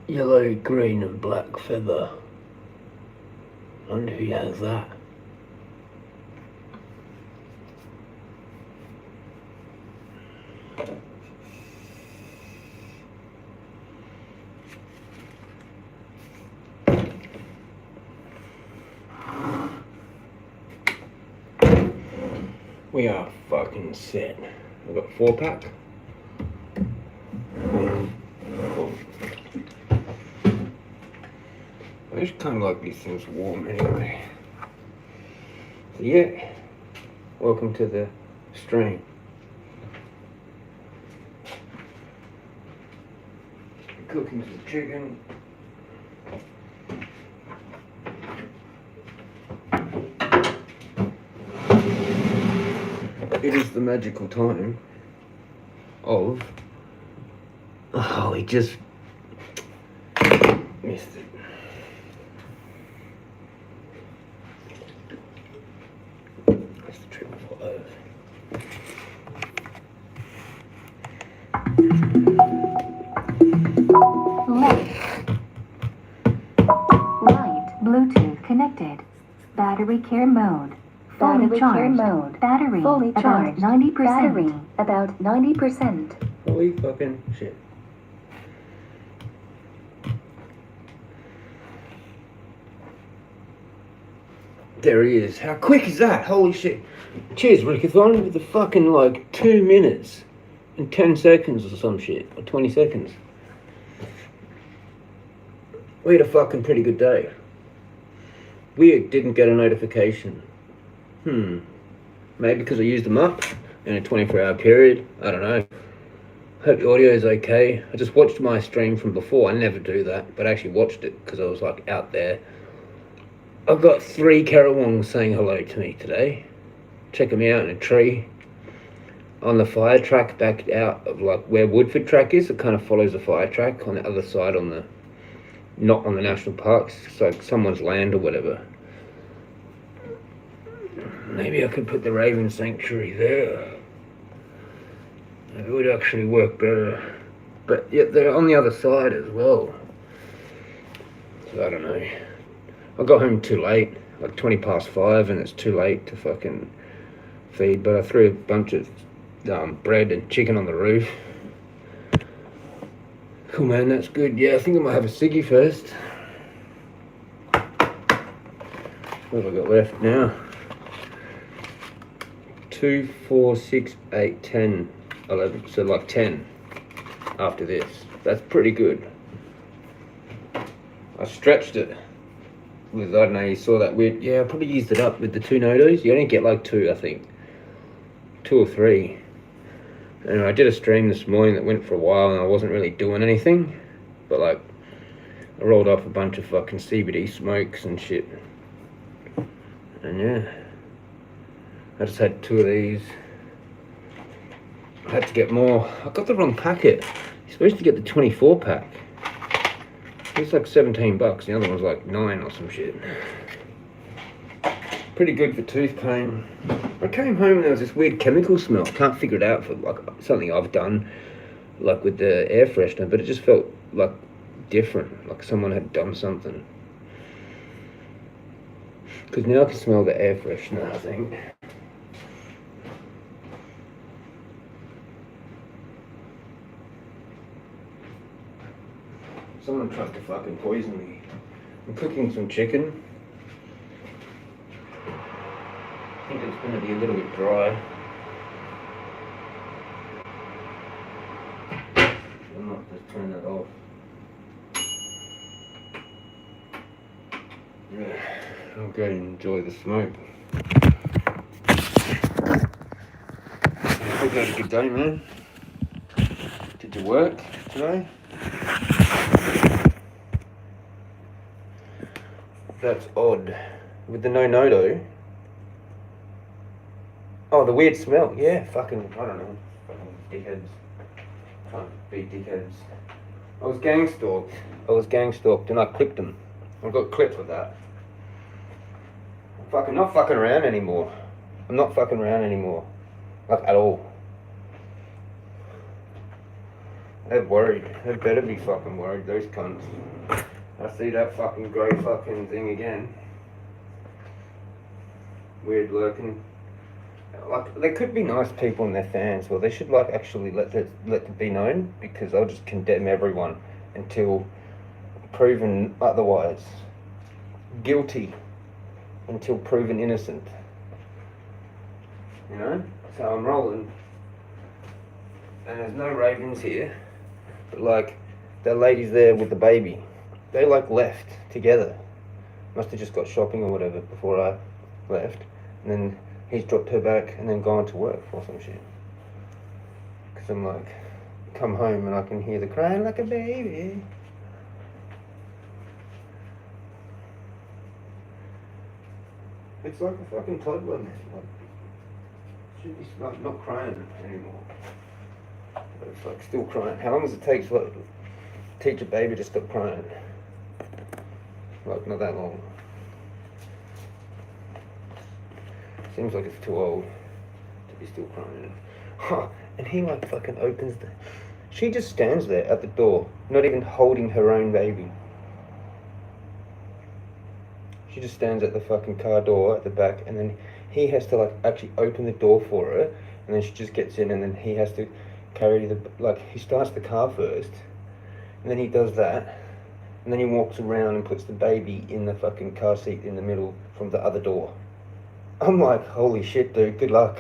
Yellow, green and black feather. I wonder who has that. We are fucking set. We've got 4-pack. I just kind of like these things warm anyway. So yeah, welcome to the stream. Cooking some chicken. It is the magical time of... Oh, he just missed it. That's the triple 5. Left. Right. Bluetooth connected. Battery care mode. Fully charged. Battery fully charged. About 90%. Battery about 90%. Holy fucking shit. There he is. How quick is that? Holy shit. Cheers, Rickathon, with the fucking like 2 minutes and 10 seconds or some shit. Or 20 seconds. We had a fucking pretty good day. We didn't get a notification. Maybe because I used them up in a 24-hour period. I don't know. Hope the audio is okay. I just watched my stream from before. I never do that, but I actually watched it because I was like out there. I've got 3 Karawongs saying hello to me today. Checking me out in a tree. On the fire track back out of like where Woodford track is, it kind of follows the fire track on the other side on the, not on the national parks. It's like someone's land or whatever. Maybe I could put the Raven Sanctuary there. It would actually work better. But yeah, they're on the other side as well. So I don't know. I got home too late, like 5:20, and it's too late to fucking feed. But I threw a bunch of bread and chicken on the roof. Cool, man, that's good. Yeah, I think I might have a ciggy first. What have I got left now? 2, 4, 6, 8, 10, 11. So like 10 after this. That's pretty good. I stretched it with, I don't know, you saw that weird. Yeah, I probably used it up with the 2 nodos. You only get like 2, I think. 2 or 3. And I did a stream this morning that went for a while and I wasn't really doing anything. But like, I rolled off a bunch of fucking CBD smokes and shit. And yeah. I just had 2 of these. I had to get more. I got the wrong packet. You're supposed to get the 24-pack. It's like $17. The other one's like 9 or some shit. Pretty good for tooth pain. I came home and there was this weird chemical smell. Can't figure it out for like something I've done, like with the air freshener, but it just felt like different, like someone had done something. Because now I can smell the air freshener, I think. Someone tried to fucking poison me. I'm cooking some chicken. I think it's going to be a little bit dry. I might just turn that off. Yeah, I'll go and enjoy the smoke. Hope you had a good day, man. Did you work today? That's odd. With the no-no-do. Oh, the weird smell. Yeah, fucking, I don't know. Fucking dickheads. Can't be dickheads. I was gang stalked and I clipped them. I've got clips of that. I'm not fucking around anymore. I'm not fucking around anymore. Like, at all. They're worried. They better be fucking worried, those cunts. I see that fucking grey fucking thing again. Weird lurking. Like, they could be nice people and they're fans, or they should like actually let it be known, because they'll just condemn everyone until proven otherwise. Guilty until proven innocent. You know? So I'm rolling. And there's no ravens here. But like, that lady's there with the baby. They like left together. Must have just got shopping or whatever before I left. And then he's dropped her back and then gone to work or some shit. Because I'm like, come home and I can hear the crying like a baby. It's like a fucking toddler, man. Like, should be like not crying anymore. But it's like still crying. How long does it take to teach a baby to stop crying? Like, not that long. Seems like it's too old to be still crying. Huh. And he like fucking opens the... She just stands there at the door, not even holding her own baby. She just stands at the fucking car door at the back, and then he has to like actually open the door for her, and then she just gets in, and then he has to carry the... Like, he starts the car first, and then he does that, and then he walks around and puts the baby in the fucking car seat in the middle from the other door. I'm like, holy shit, dude, good luck.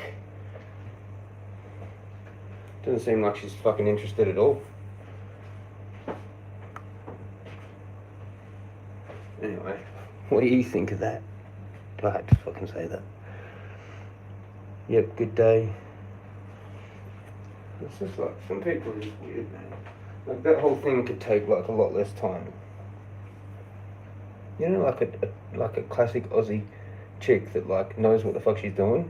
Doesn't seem like she's fucking interested at all. Anyway, what do you think of that? I had to fucking say that. Yep, good day. It's just like, some people are just weird, man. Like, that whole thing could take like a lot less time. You know, like a classic Aussie chick that like knows what the fuck she's doing.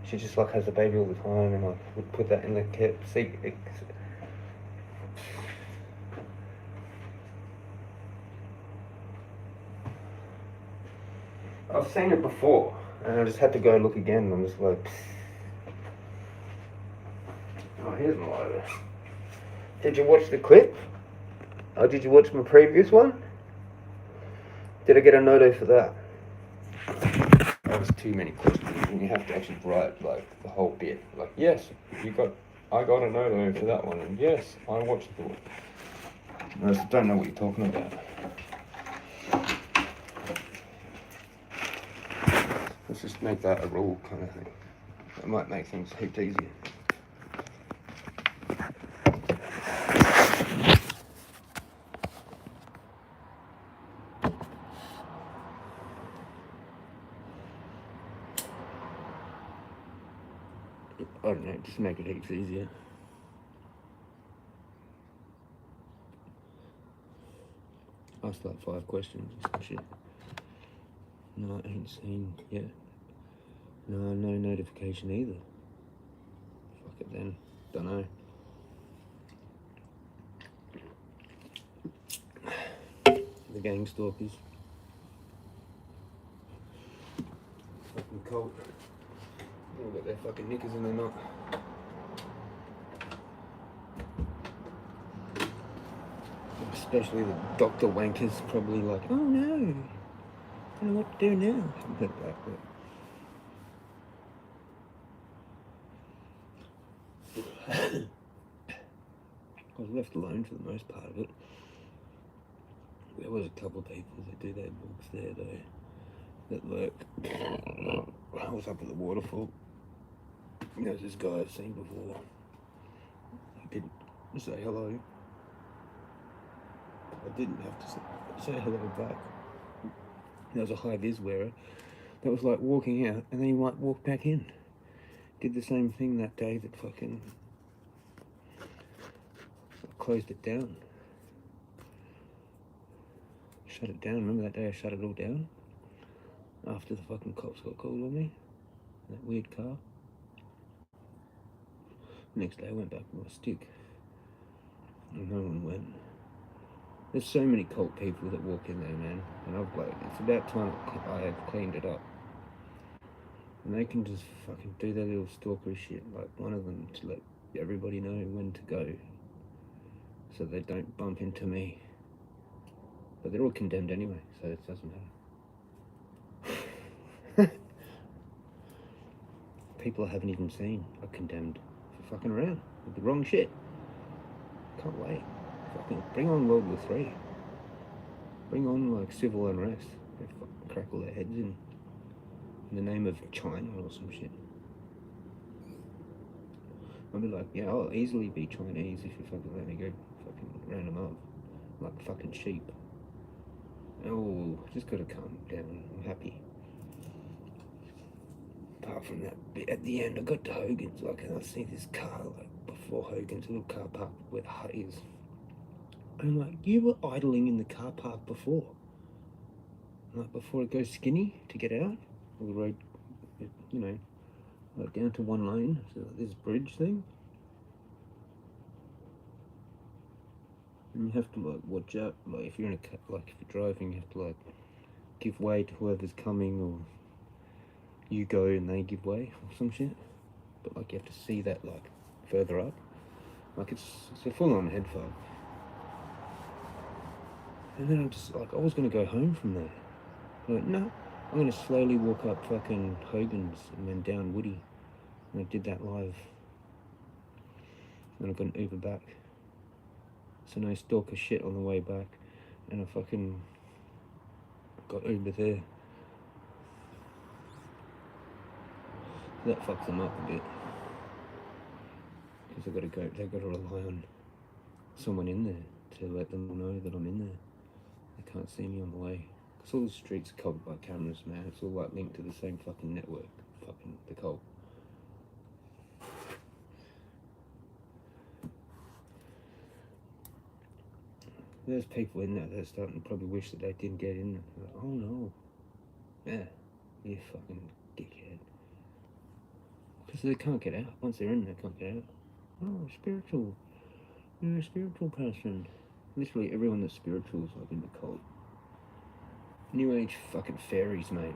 She just like has a baby all the time and like would put that in the seat. I've seen it before and I just had to go look again and I'm just like, pfft. Oh, here's my logo. Did you watch the clip? Oh, did you watch my previous one? Did I get a noto for that? That was too many questions, and you have to actually write like the whole bit. Like, yes, I got a noto for that one, and yes, I watched the one. I just don't know what you're talking about. Let's just make that a rule kind of thing. That might make things heaps easier. I don't know, just make it heaps easier. Ask like 5 questions or some shit. No, I ain't seen yet. No notification either. Fuck it then. Dunno. The gang stalkers. Fucking cold. They've got their fucking knickers and they're not. Especially the doctor wankers, probably like, oh no, I don't know what to do now. Something like that. I was left alone for the most part of it. There was a couple of people that do their books there though, that lurk. I was up at the waterfall. There's this guy I've seen before. I didn't say hello. I didn't have to say hello back. There was a high-vis wearer that was like walking out and then he might walk back in. Did the same thing that day that fucking closed it down. Shut it down. Remember that day I shut it all down? After the fucking cops got called on me? That weird car. Next day I went back with my stick. And no one went. There's so many cult people that walk in there, man. And I've like, it's about time I have cleaned it up. And they can just fucking do their little stalker shit. Like one of them to let everybody know when to go. so they don't bump into me. But they're all condemned anyway, so it doesn't matter. People I haven't even seen are condemned for fucking around with the wrong shit. Can't wait. Fucking bring on World War III. Bring on like civil unrest. They fucking crack all their heads in the name of China or some shit. I'll be like, yeah, I'll easily be Chinese if you fucking let me go fucking round them up like fucking sheep. Oh, just gotta calm down. I'm happy. Apart from that bit at the end, I got to Hogan's, like, and I see this car, like, before Hogan's, a little car park where the hut is. I'm like, you were idling in the car park before. Like, before it goes skinny to get out. Or the road, you know, like down to one lane. So this bridge thing. And you have to, like, watch out. Like, if you're in a car, like, if you're driving, you have to, like, give way to whoever's coming, or you go and they give way, or some shit. But, like, you have to see that, like, further up. Like, it's a full-on head fog. And then I'm just like, I was going to go home from there. I'm like, no, I'm going to slowly walk up fucking Hogan's and then down Woody. And I did that live. And I got an Uber back. So no stalker shit on the way back. And I fucking got Uber there. So that fucks them up a bit. Because they've got to rely on someone in there to let them know that I'm in there. They can't see me on the way. Because all the streets are covered by cameras, man. It's all like linked to the same fucking network. Fucking the cult. There's people in there that are starting to probably wish that they didn't get in. Like, oh no. Yeah. You fucking dickhead. Because they can't get out. Once they're in, they can't get out. Oh, spiritual. You're a spiritual person. Literally everyone that's spiritual is like in the cult. New Age fucking fairies, mate.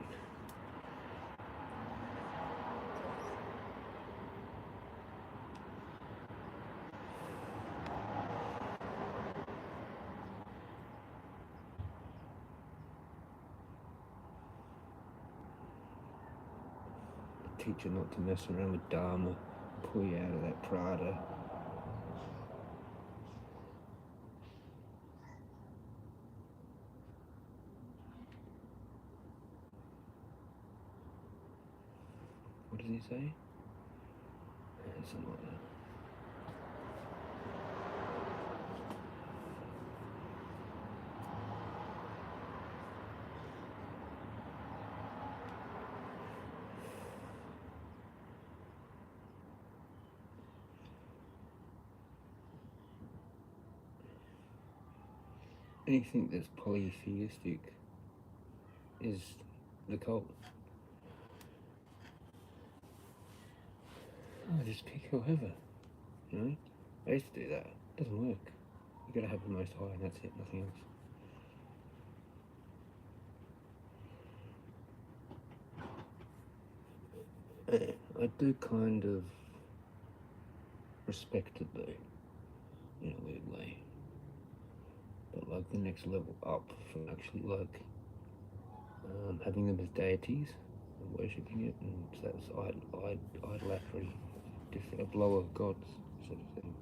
Teach you not to mess around with Dharma. Pull you out of that Prada. What does he say? Something like that. Anything that's polytheistic is the cult. Oh, just pick whoever, you know? I used to do that. It doesn't work. You gotta have the most high and that's it, nothing else. I do kind of respect it though, in a weird way. But like the next level up from actually like having them as deities and worshipping it, and so that's idolatry, different, a blow of gods sort of thing.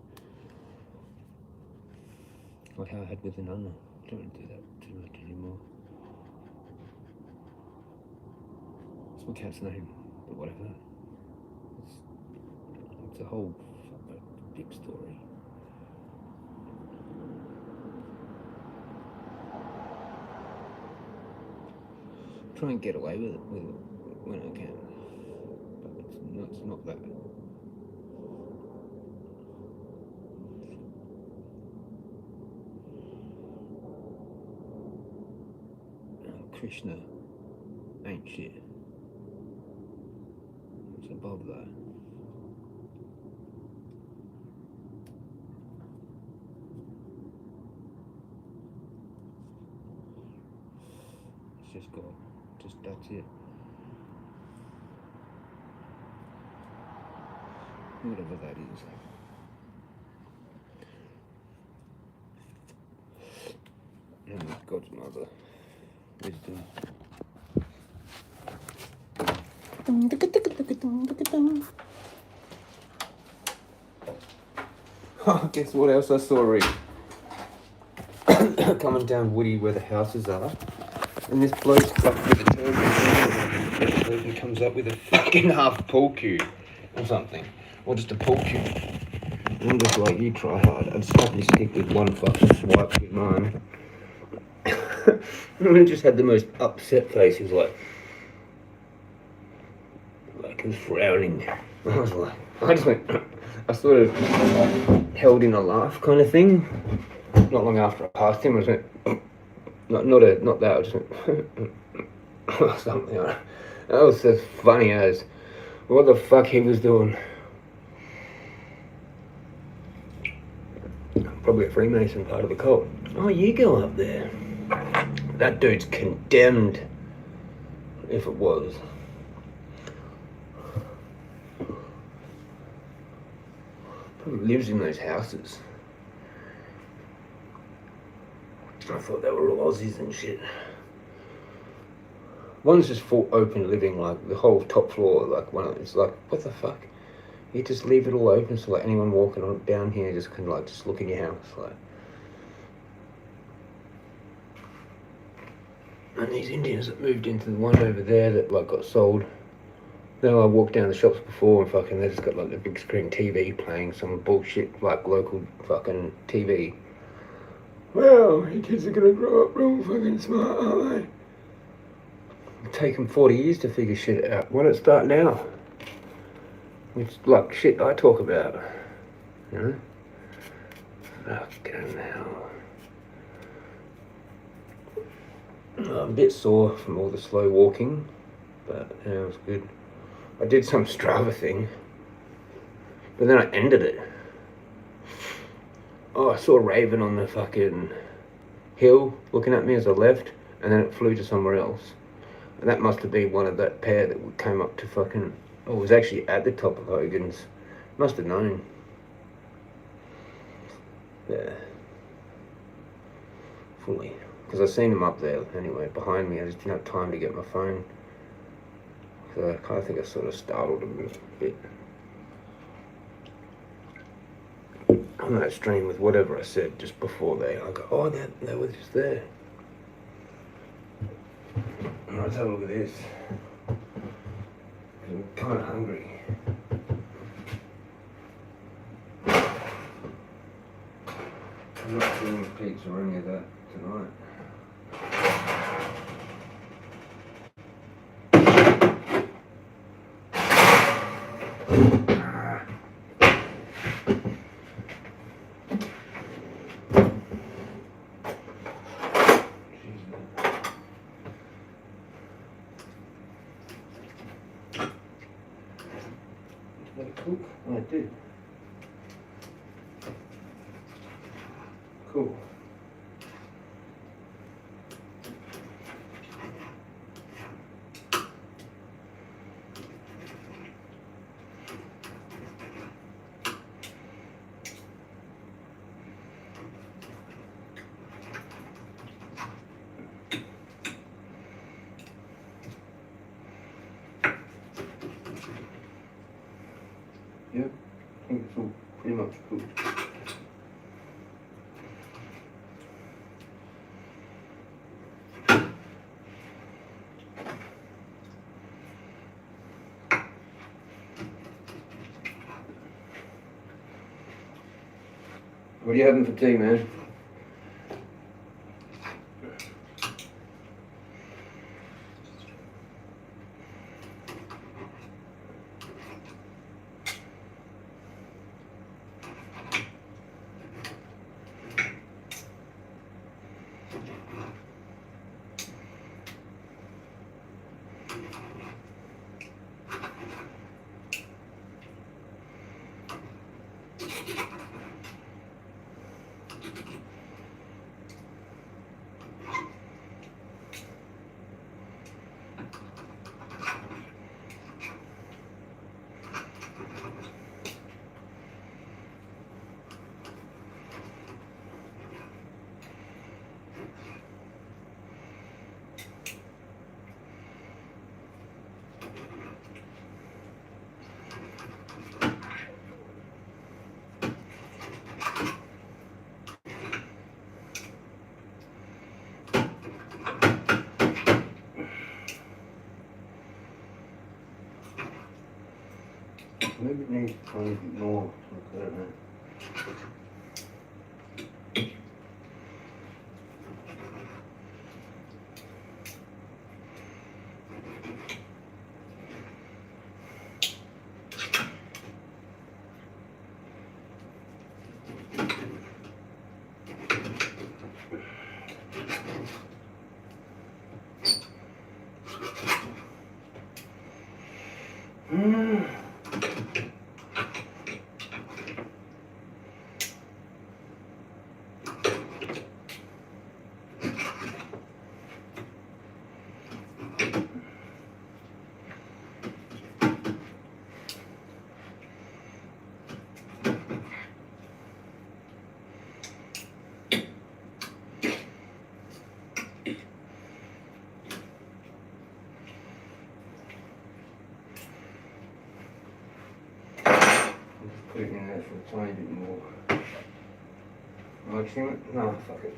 Like how I had with Ananda. I don't do that too much anymore. It's my cat's name, but whatever. It's a whole big story. Try and get away with it when I can, but it's not that. Krishna ain't shit. It's above that. It's just God. Just that's it. Whatever that is. God's mother. Wisdom. Oh, guess what else I saw, Rick? Coming down Woody where the houses are. And this bloke's up with a turban. He comes up with a fucking half pool cue or something. Or just a pool cue. I'm just like, you try hard. I'd happily stick with one fucking swipe with mine. And he just had the most upset face. He was like he was frowning. I was like, I just went, I sort of held in a laugh kind of thing. Not long after I passed him, I just went, not that, I just went, something. That was as funny as what the fuck he was doing. Probably a Freemason part of the cult. Oh, you go up there. That dude's condemned, if it was. Probably lives in those houses. I thought they were all Aussies and shit. One's just full open living, like the whole top floor, like it's like, what the fuck? You just leave it all open so like anyone walking on down here just can like just look in your house, like. And these Indians that moved into the one over there that like got sold. Then I walked down the shops before and fucking they just got like the big screen TV playing some bullshit like local fucking TV. Well, your kids are gonna grow up real fucking smart, aren't they? It'll take them 40 years to figure shit out. Why don't it start now? It's like shit I talk about, you know? Fucking hell. I'm a bit sore from all the slow walking, but yeah, it was good. I did some Strava thing, but then I ended it. Oh, I saw a raven on the fucking hill looking at me as I left, and then it flew to somewhere else. And that must have been one of that pair that came up to fucking... Oh, it was actually at the top of Hogan's. Must have known. Yeah. Fully. Because I seen him up there anyway, behind me. I just didn't have time to get my phone. So I kind of think I sort of startled him a bit. On that stream with whatever I said just before I go, oh, they were just there. And let's have a look at this. I'm kind of hungry. I'm not doing pizza or any of that tonight. Let it cook? Oh, I do. Cool. Yep, I think it's all pretty much cooked. What are you having for tea, man? Maybe it needs a tiny bit more. I don't know. Put it in there for a tiny bit more. Maximum? No, fuck it.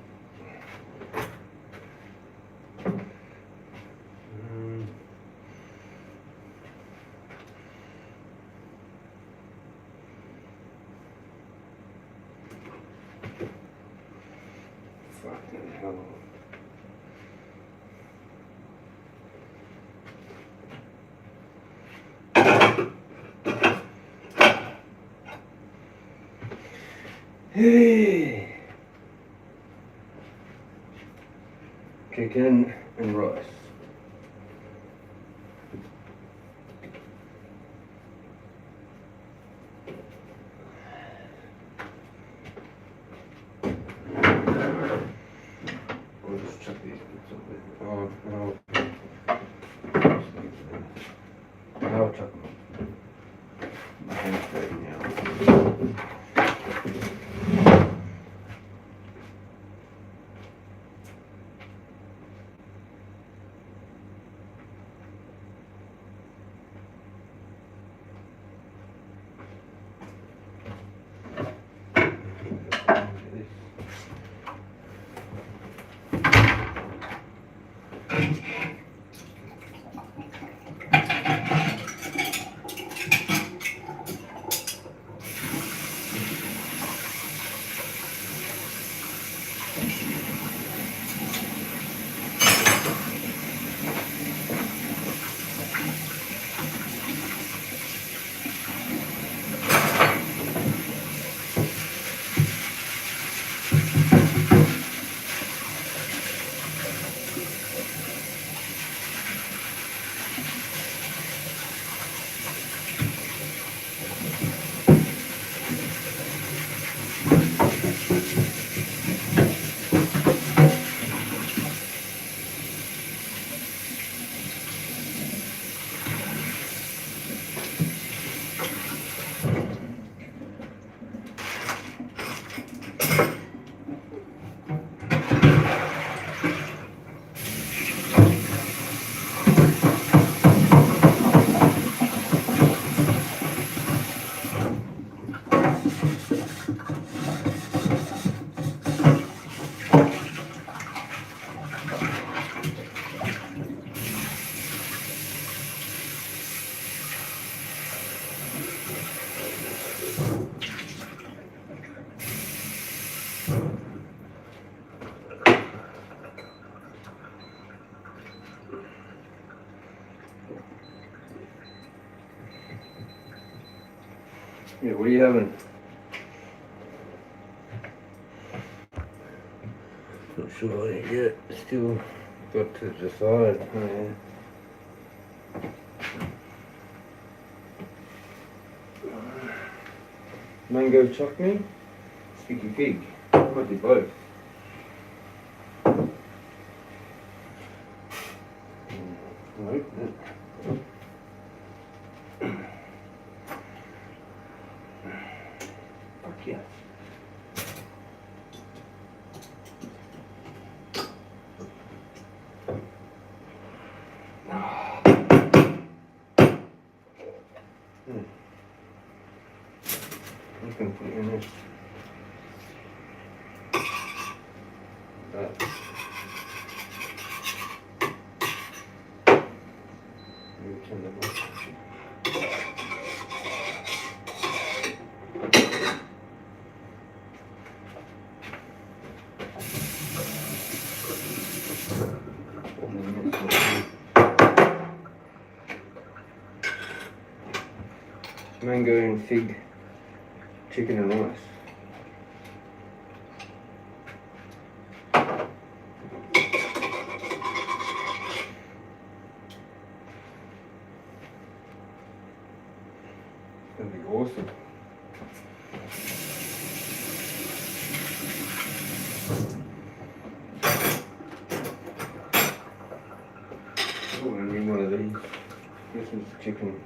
Fucking hell. Chicken and rice. We'll just chuck these bits up with. I'll chuck them. My hand's dirty now. Yeah, what are you having? Not sure yet. Still got to decide. Oh, yeah. Mango chutney, sticky pig. Might be both. Nope. Fuck yeah. I'm just going to put it in this. That. Maybe turn that on. Mango and fig chicken and rice. That'd be awesome. Oh, I need one of these. This is chicken.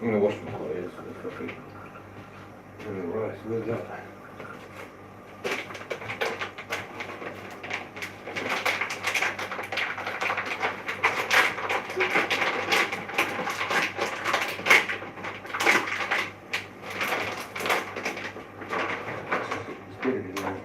I'm gonna wash my clothes for the fucking and the rice. Where's that? Let's get it in there.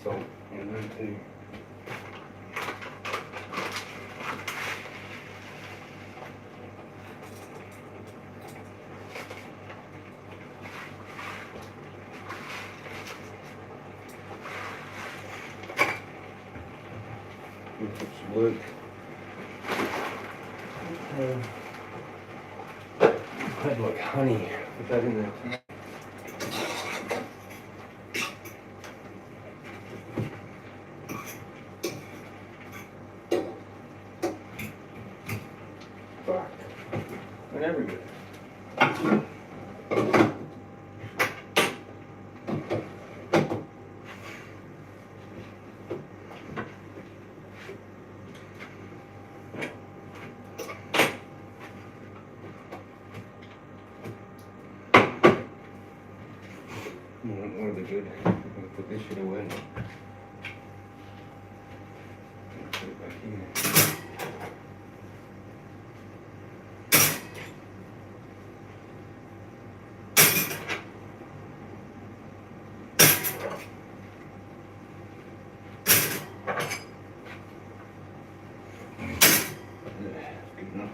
Salt in there too. Put some work. Had like honey. Put that in there too. Fuck. Whenever good. More the good. I'm gonna put this shit away. Put it back here. Good enough.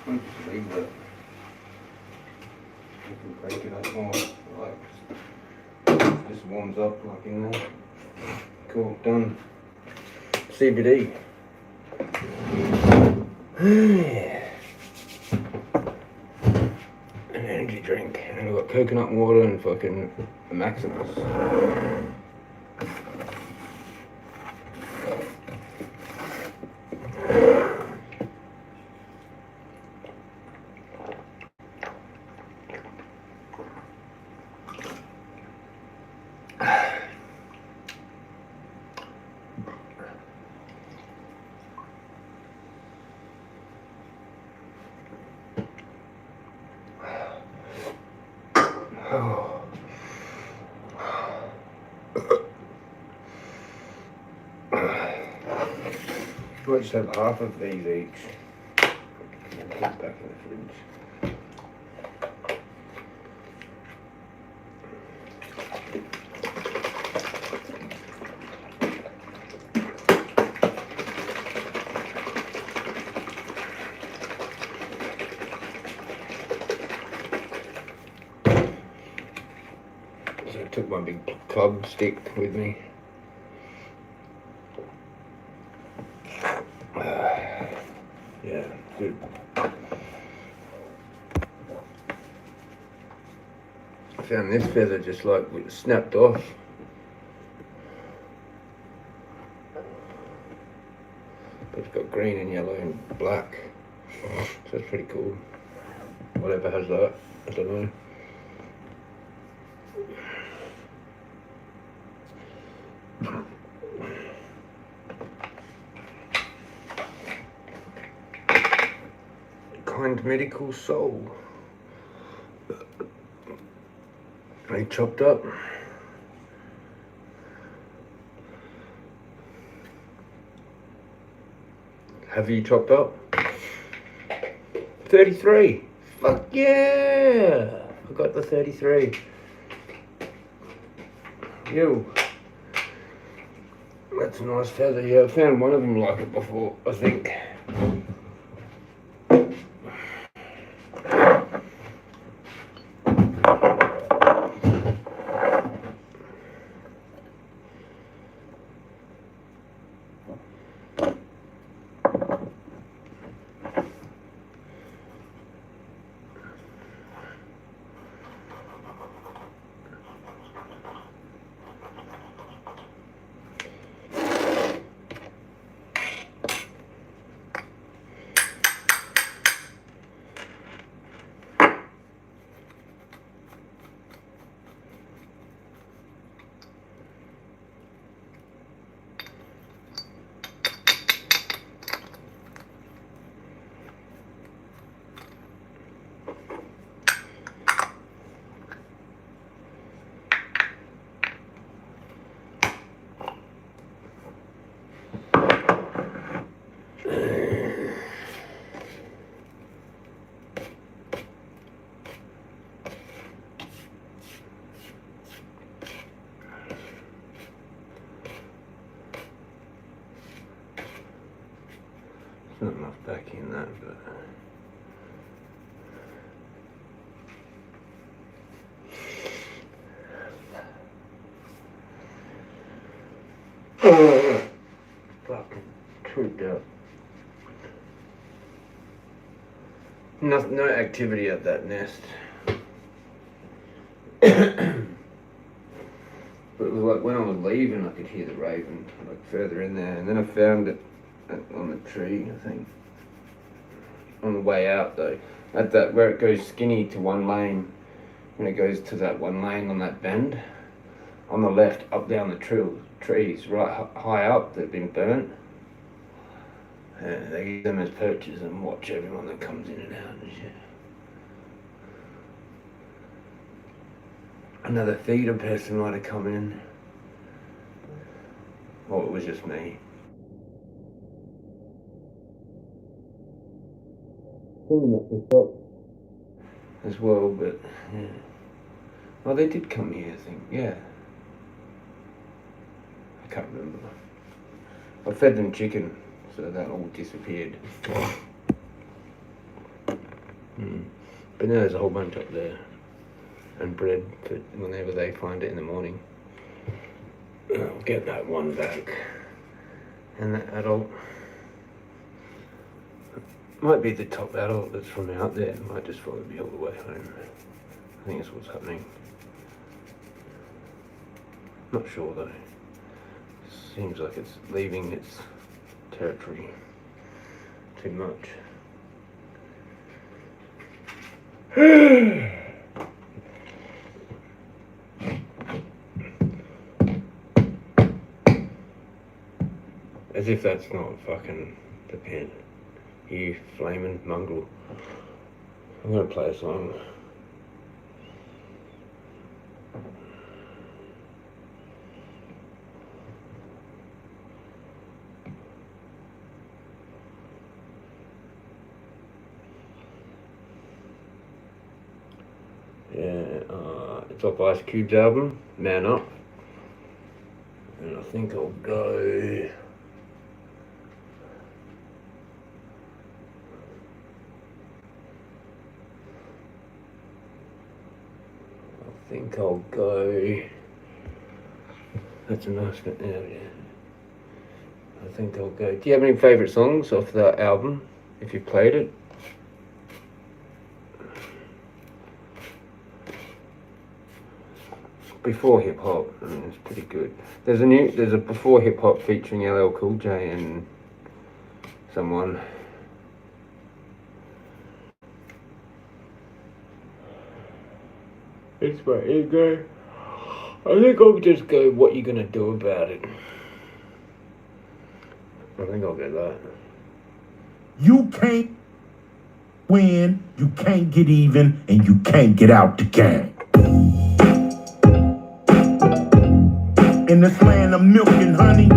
Just leave that. You can break it up more, like just warms up like in there. Cool, done. CBD. coconut water and fucking Maximus. I'll just have half of these each. And put it back in the fridge. So I took my big club stick with me. Yeah, good. I found this feather just like it snapped off. But it's got green and yellow and black. So it's pretty cool. Whatever has that, I don't know. Kind medical soul. They chopped up. Have you chopped up? 33. Fuck yeah! I got the 33. Yo. That's a nice feather. Yeah, I found one of them like it before, I think. Not enough back in that, but fucking tripped out. No activity at that nest. But it was like when I was leaving, I could hear the raven like further in there, and then I found it on the tree, I think. On the way out though, at that where it goes skinny to one lane, when it goes to that one lane on that bend, on the left, up down the trees, right high up, that have been burnt. And they use them as perches and watch everyone that comes in and out and shit. Another feeder person might have come in. Or it was just me. As well, but yeah. Oh, they did come here, I think. Yeah. I can't remember. I fed them chicken, so that all disappeared. But now there's a whole bunch up there, and bread for whenever they find it in the morning. I'll get that one back, and that adult. Might be the top adult that's from out there. Might just follow me all the way home. I think that's what's happening. Not sure though. Seems like it's leaving its territory too much. As if that's not fucking the pen. You flaming mongrel. I'm gonna play a song. It's off Ice Cube's album, Man Up. And I think I'll go... That's a nice one. Yeah. I think I'll go. Do you have any favourite songs off that album, if you played it? Before hip hop, I mean, it's pretty good. There's a before hip hop featuring LL Cool J and someone. It's my ego. I think I'll just go What You Gonna Do About It. I think I'll go that. You can't win, you can't get even, and you can't get out the game. In this land of milk and honey,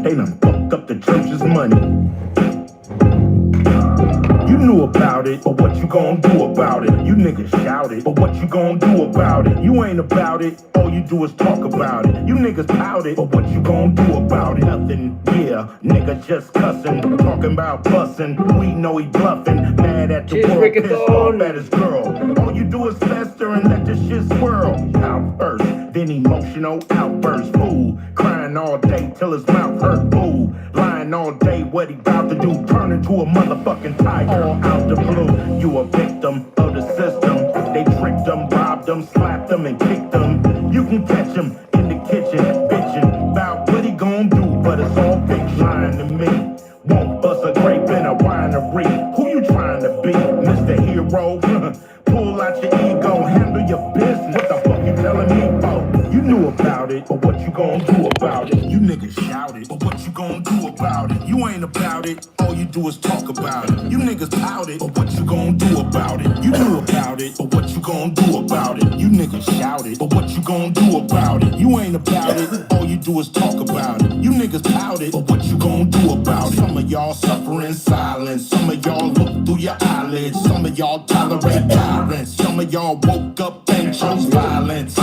they done fucked up the church's money. You knew about it, but what you gonna do about it? You niggas shouted, but what you gonna do about it? You ain't about it, all you do is talk about it. You niggas pouted, but what you gonna do about it? Nothing, yeah, nigga just cussing, talking about bussin'. We know he bluffing, mad at the world, pissed off at his girl. All you do is fester and let this shit swirl. Out first, then emotional outburst, fool. Crying all day till his mouth hurt, boo. Lying all day, what he about to do? Turn into a motherfucking tiger. All out the blue, you a victim of the system. They tricked them, robbed them, slapped them, and kicked them. You can catch him in the kitchen, bitching about what he gon' do, but it's all fiction. Lying to me, won't bust a grape in a winery. Who you trying to be, Mr. Hero? Pull out your ego, handle your business. What the fuck you telling me for? You knew about it, but what you gon' do about it? You niggas shouted, but what you gon' do about it? You ain't about it, all you do is talk about it. You niggas pouted, but what you gon' do about it? You knew about it, but what you gon' do about it? You niggas shouted, but what you gon' do about it? You ain't about it, all you do is talk about it. You niggas pouted, but what you gon' do about it? Some of y'all suffer in silence, some of y'all look through your eyelids, some of y'all tolerate tyrants, some of y'all woke up and chose violence.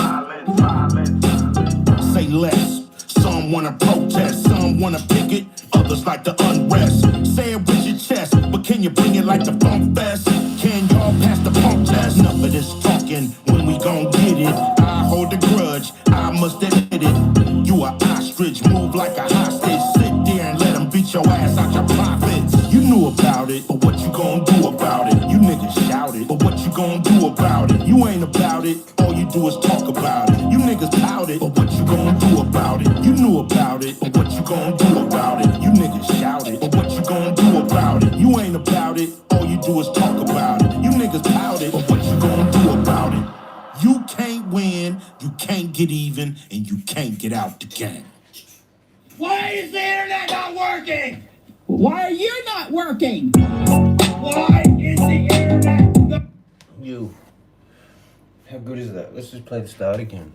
Say less. Some wanna protest, some wanna picket, others like the unrest. Say it with your chest, but can you bring it like the funk fest? Can y'all pass the punk test? Enough of this talking, when we gon' get it? I hold a grudge, I must admit it. You a ostrich, move like a hostage. Sit there and let them beat your ass out your profits. You knew about it, but what you gon' do about it? You niggas shouted, but what you gon' do about it? You ain't about it, all you do is talk about it. You niggas pouted, but what you gon' do about it? You knew about it, but what you gon' do about it? You niggas shouted, but what you gon' do about it? You ain't about it, all you do is talk about it. You niggas pouted, but what you gon' do about it? You can't win, you can't get even, and you can't get out the game. Why is the internet not working? Why are you not working? Why is the internet not... You. How good is that? Let's just play the start again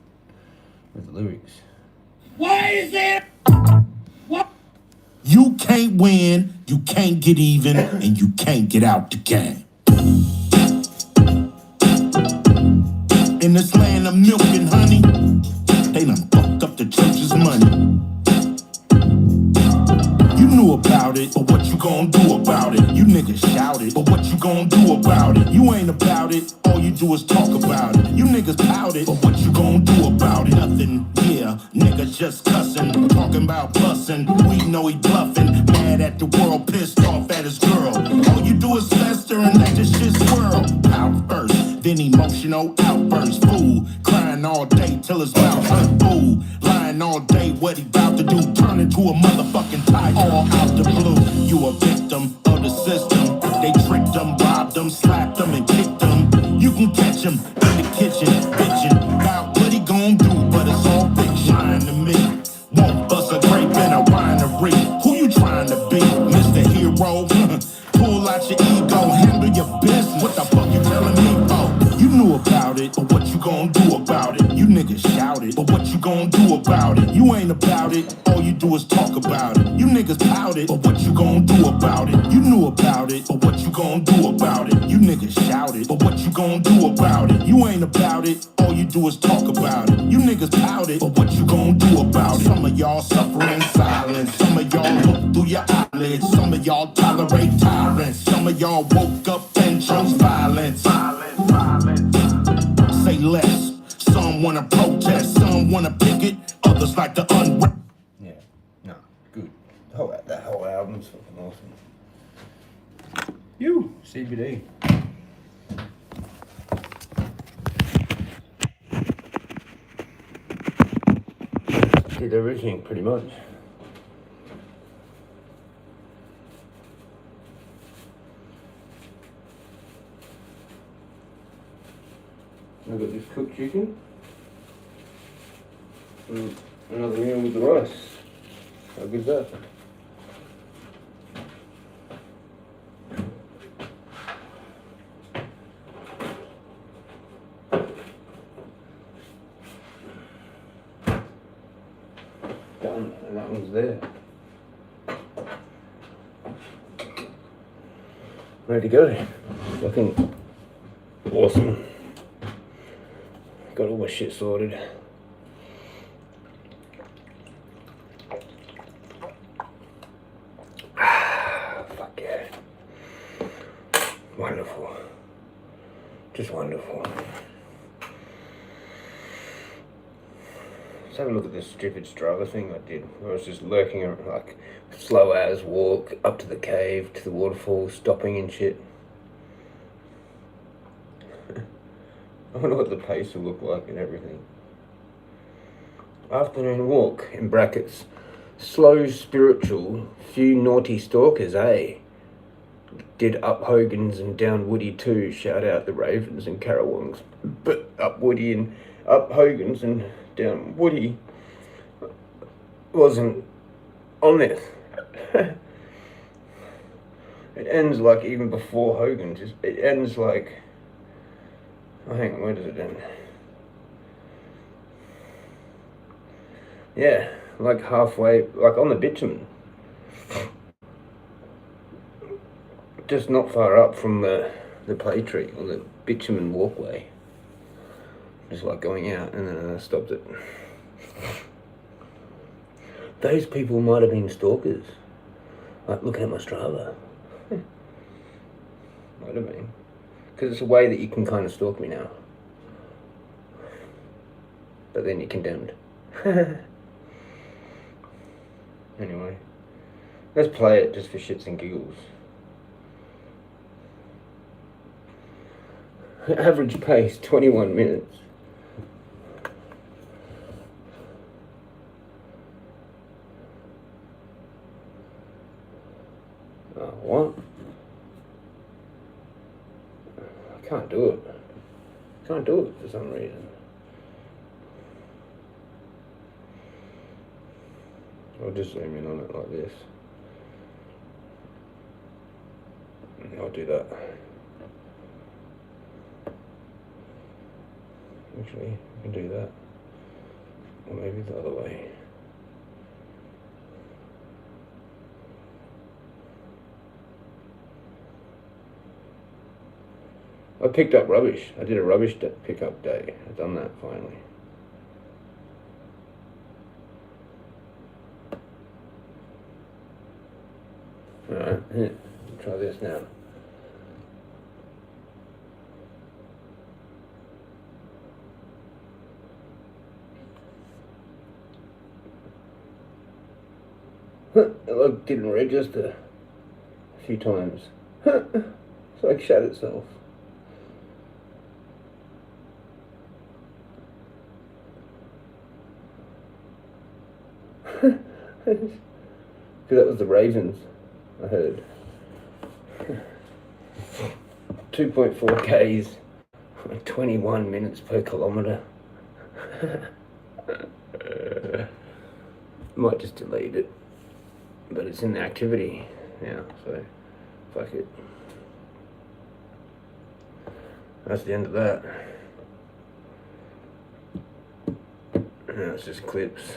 with the lyrics. Why is there... What? You can't win, you can't get even, and you can't get out the game. In this land of milk and honey, they done fucked up the church's money. You knew about it, but what you gon' do about it? You niggas shouted, but what you gon' do about it? You ain't about it, all you do is talk about it. You niggas pouted, but what you gon' do about it? Nothing, yeah, nigga just cussing, talking about bussin'. We know he bluffing, mad at the world, pissed off at his girl. All you do is fester and let this shit swirl. Out first, then an emotional outburst. Fool, crying all day till his mouth hurt. Fool, lying all day, what he about to do? Turn into a motherfucking tiger. All out the blue. You a victim of the system. They tricked him, robbed him, slapped him, and kicked him. You can catch him in the kitchen, bitching about what he gon' do, but it's all fiction. Lying to me. Won't bust a grape in a winery. Who you trying to be, Mr. Hero? Pull out your ego, handle your business. What the fuck you telling me for? You knew about it, but what you gon' do about it? You niggas shouted, but what you gon' do about it? You ain't about it, all you do is talk about it. You niggas pouted, but what you gon' do about it? You knew about it, but what you gon' do about it? You niggas shouted, but what you gon' do about it? You ain't about it, all you do is talk about it. You niggas pouted, but what you gon' do about it? Some of y'all suffer in silence. Some of y'all look through your eyelids. Some of y'all tolerate tyrants. Some of y'all woke up and chose violence. Say less. Some wanna protest, some wanna picket, others like to unrest. Yeah, no, good. That whole album's fucking awesome. You, CBD. Did everything pretty much. I got this cooked chicken and another meal with the rice. How good's that? Done, and that one's there. Ready to go. Fucking awesome. Got all my shit sorted. Fuck yeah. Wonderful. Just wonderful. Let's have a look at this stupid Strava thing I did. I was just lurking around, like, slow as walk up to the cave, to the waterfall, stopping and shit. I wonder what the pace will look like and everything. Afternoon walk, in brackets. Slow spiritual, few naughty stalkers, eh? Did up Hogan's and down Woody too. Shout out the Ravens and Carrawongs. But up Woody and up Hogan's and down Woody wasn't on this. It ends like even before Hogan's. It ends like... Oh, hang on, where does it end? Yeah, like halfway, like on the bitumen. Just not far up from the play tree, on the bitumen walkway. Just like going out, and then I stopped it. Those people might have been stalkers. Like looking at my Strava. Might have been. Because it's a way that you can kind of stalk me now. But then you're condemned. Anyway. Let's play it just for shits and giggles. Average pace, 21 minutes. Oh, what? I can't do it. Can't do it for some reason. I'll just zoom in on it like this. I'll do that. Actually, I can do that. Or maybe the other way. I picked up rubbish. I did a rubbish pickup day. I've done that finally. Alright, here, try this now. It didn't register a few times. It's like shut itself. Because that was the Ravens, I heard. 2.4 Ks, 21 minutes per kilometre. Might just delete it, but it's in the activity now, so fuck it. That's the end of that. Now it's just clips.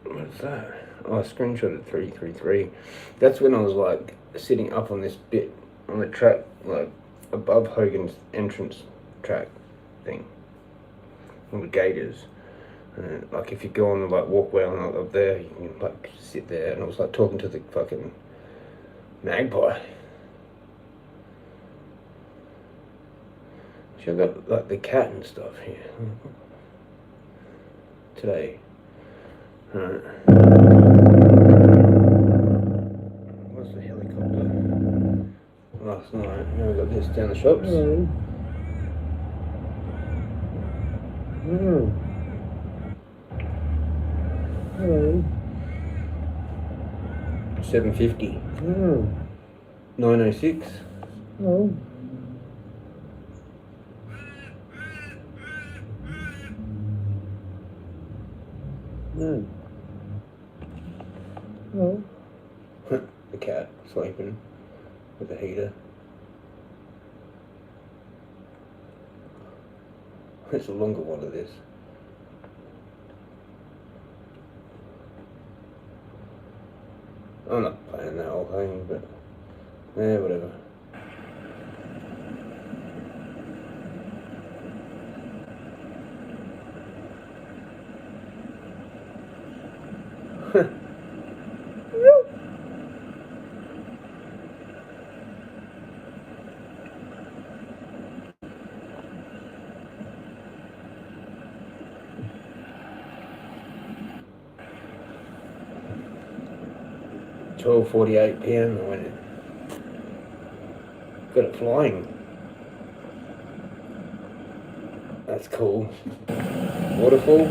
What's that? Oh, I screenshotted 333. That's when I was like sitting up on this bit on the track, like above Hogan's entrance track thing, on the gators. And like if you go on the like walkway on up there, you can like sit there, and I was like talking to the fucking magpie. See, I've got like the cat and stuff here today. Alright. What's the helicopter? Last night. Now we got this down the shops. Hello. Hello. Hello. 750. Hello. 906. Hello. No. Hello. The cat sleeping with the heater. It's a longer one of this. I'm not playing that whole thing, but yeah, whatever. $12:48 p.m. I went in. Got it flying. That's cool. Waterfall.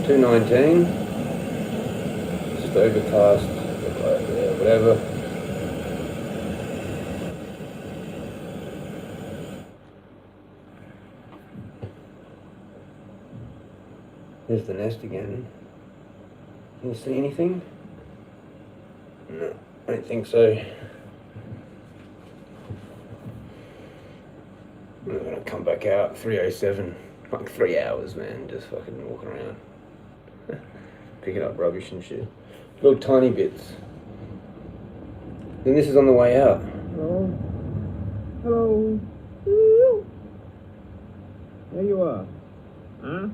219. Just overcast. Yeah, whatever. There's the nest again. Can you see anything? No, I don't think so. I'm gonna come back out 3:07, like 3 hours, man, just fucking walking around, picking up rubbish and shit, little tiny bits. Then this is on the way out. Hello. Hello. Woo. There you are. Huh?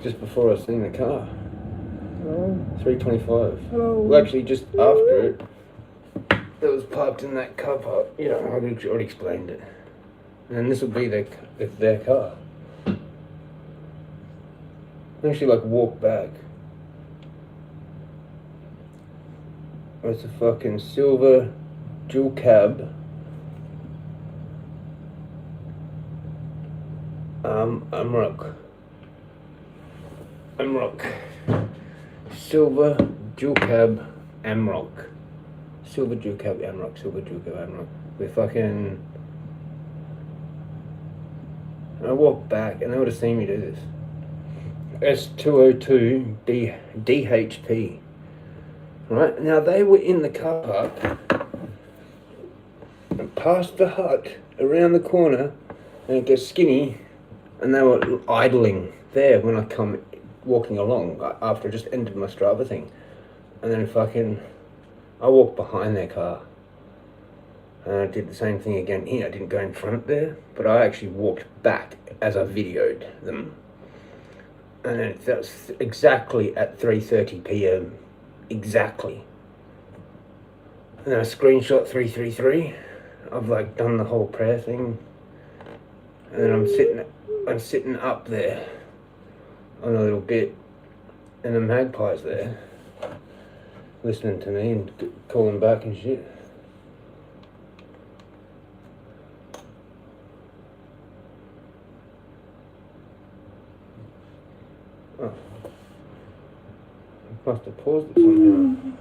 Just before I seen the car. Hello. 3:25. Hello. Well, actually, just after it, that was parked in that car park. You know, I already explained it. And this will be their car. I actually like walk back. It's a fucking silver dual cab. Amrock. Silver dual cab Amrock. Silver dual cab Amrock. With fucking... I walked back and they would have seen me do this. S202 DHP. Right? Now they were in the car park and past the hut around the corner, and it gets skinny, and they were idling there when I come walking along after I just ended my Strava thing. And then fucking I walked behind their car. And I did the same thing again here. I didn't go in front there, but I actually walked back as I videoed them. And then that's exactly at 3:30 p.m. Exactly. And then I screenshot 333. I've like done the whole prayer thing. And then I'm sitting up there on a little bit, and the magpie's there listening to me and calling back and shit. Oh. I must have paused it somehow.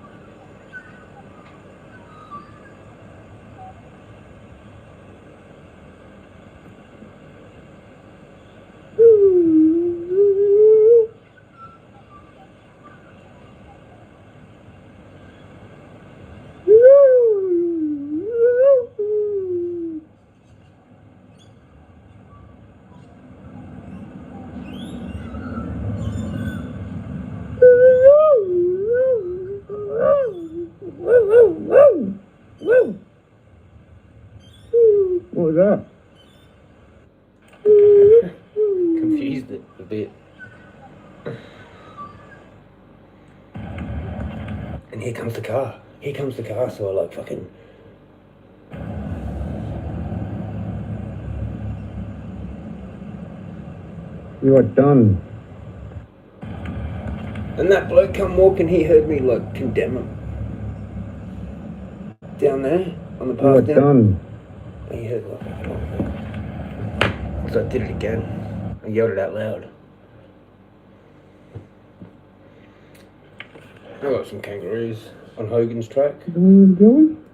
What was that? Confused it a bit. And here comes the car. Here comes the car, so I like fucking... You are done. And that bloke come walking, he heard me like condemn him. Down there, on the You are path down. done. And he heard like... So I did it again. I yelled it out loud. I got some kangaroos on Hogan's track. You know where you're going?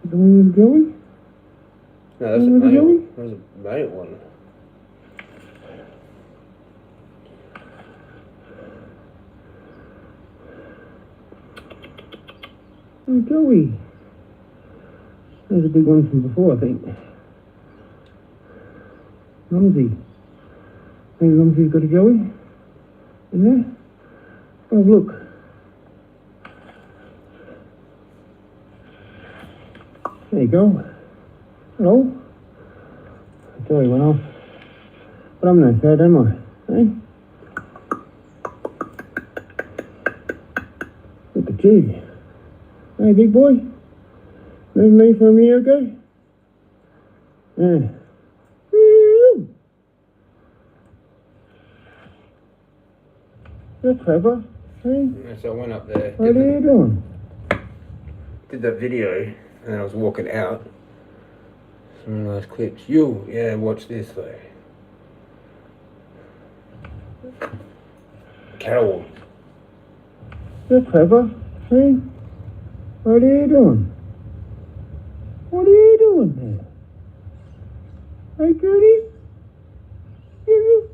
You know where you're going? No, that's a Where are you male. going? That was a male one. Oh, Joey. There's a big one from before, I think. Mumsy. Hey, Mumsy's got a Joey? In there? Oh, look. There you go. Hello? Joey went off. But I'm no sad, am I? Hey? Look at you. Hey, big boy. Remember me from a year ago? Yeah. Woo! You're clever. Hey, Yeah, so I went up there, what are you doing? did that video, and then I was walking out. Some nice clips. Yeah, watch this though. Carol. You're clever. Hey, what are you doing? What are you doing there? Hey, Gertie? You.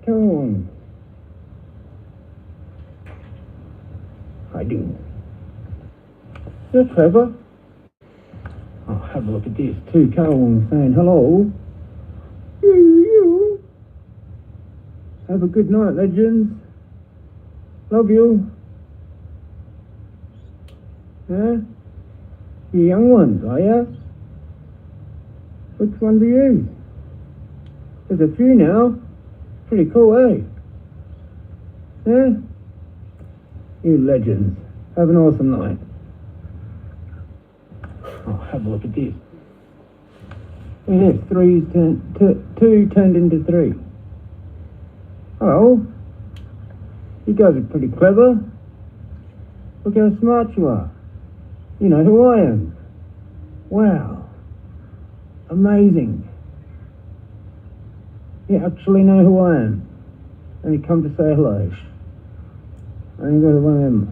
Come on. Hiding. You're clever. Oh, have a look at this too. Carol saying hello. You. Have a good night, legends. Love you. Yeah? You young ones, are ya? Which ones are you? There's a few now. Pretty cool, eh? Yeah? You legends. Have an awesome night. Oh, have a look at this. Look at this. Two turned into three. Hello. You guys are pretty clever. Look how smart you are. You know who I am. Wow. Amazing. You actually know who I am. And you come to say hello. I ain't got one of them.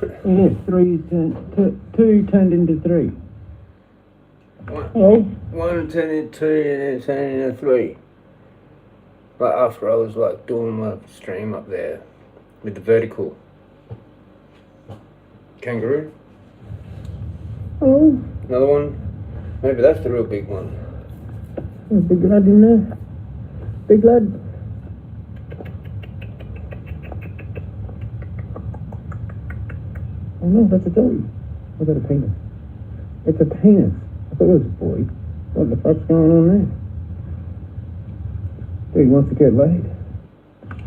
Look at this. Two turned into three. Hello. One turned into two and then turned into three. But after I was like doing my stream up there with the vertical kangaroo. Hello. Another one. Maybe that's the real big one. There's a big lad in there. Big lad. Oh no, that's a dog. Or is that a penis? It's a penis. I thought it was a boy. What the fuck's going on there? Dude wants to get laid.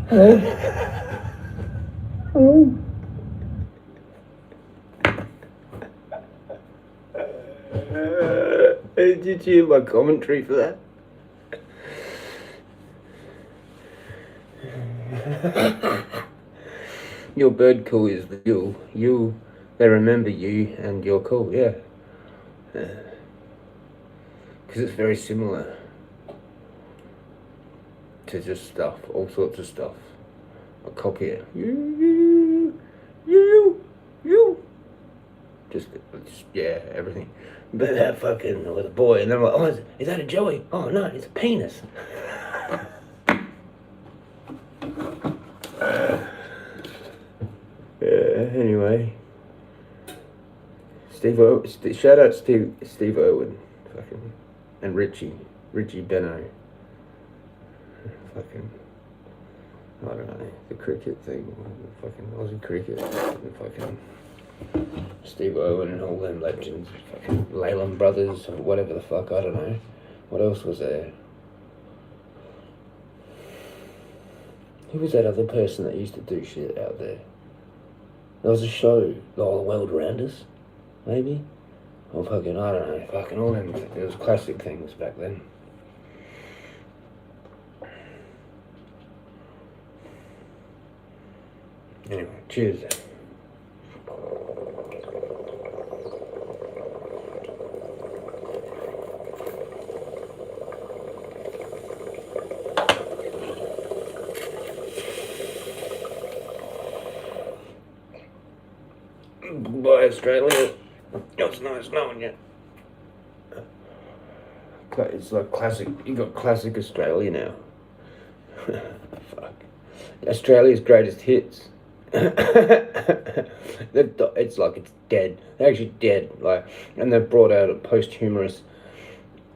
Hello? Hello? Did you hear my commentary for that? Your bird call is the you. They remember you and you're cool. Yeah. Because it's very similar to just stuff, all sorts of stuff. I'll copy it. You. Just yeah, everything. But that fucking with a boy, and I'm like, oh, is that a joey? Oh no, it's a penis. Anyway, shout out Steve Irwin, fucking, and Richie Benno, fucking, I don't know, the cricket thing, fucking Aussie cricket, the fucking Steve Irwin and all them legends, fucking Leyland Brothers or whatever the fuck, I don't know. What else was there? Who was that other person that used to do shit out there? There was a show, The World Around Us, maybe? Or fucking, I don't know, fucking all them, there was classic things back then. Anyway, cheers then. Goodbye, Australia. It's nice knowing you. It's like classic. You got classic Australia now. Fuck. Australia's greatest hits. It's like it's dead. They're actually dead. Like, and they've brought out a posthumous.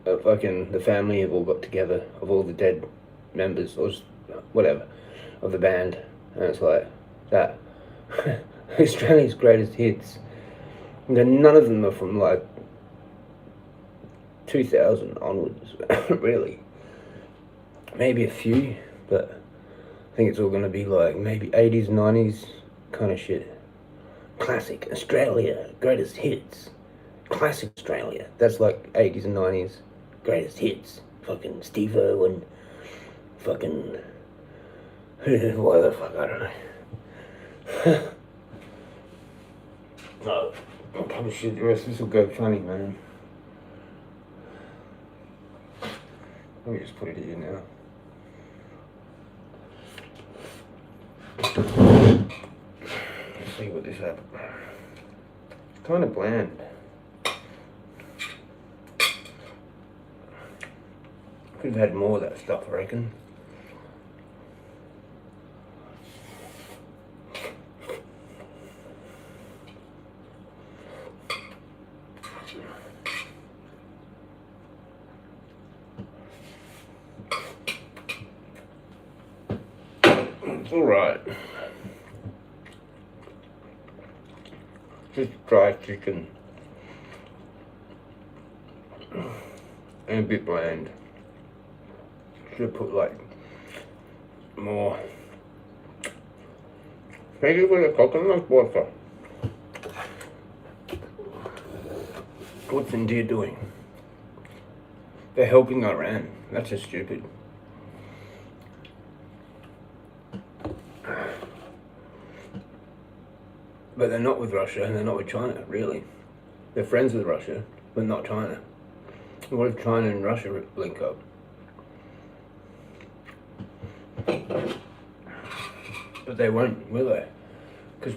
Fucking the family have all got together of all the dead members or whatever of the band, and it's like that. Australia's greatest hits. None of them are from like 2000 onwards, really. Maybe a few, but I think it's all going to be like maybe 80s, 90s kind of shit. Classic Australia, greatest hits. Classic Australia. That's like 80s and 90s, greatest hits. Fucking Steve Irwin. Fucking what the fuck, I don't know. No, I'll probably shoot the rest. This will go funny, man. Let me just put it here now. Let's see what this happened. It's kind of bland. Could have had more of that stuff, I reckon. It's alright. Just dry chicken. And a bit bland. Should have put like more. Thank you for the coconut water. What's India doing? They're helping Iran. That's just stupid. But they're not with Russia and they're not with China, really. They're friends with Russia, but not China. What if China and Russia link up? But they won't, will they? Because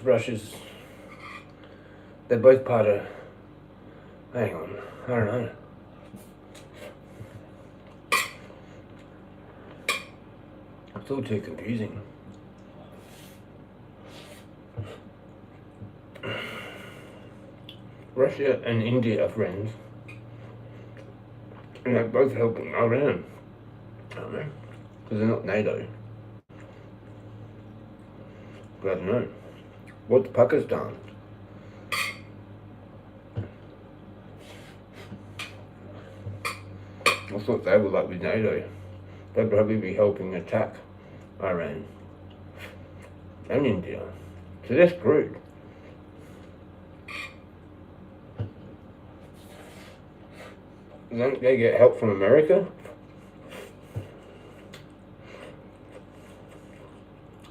they're both part of, hang on, I don't know. It's all too confusing. Russia and India are friends, and they're both helping Iran, aren't they? Because they're not NATO. But I don't know. What's Pakistan? I thought they were like with NATO. They'd probably be helping attack Iran and India. So they're screwed. Don't they get help from America?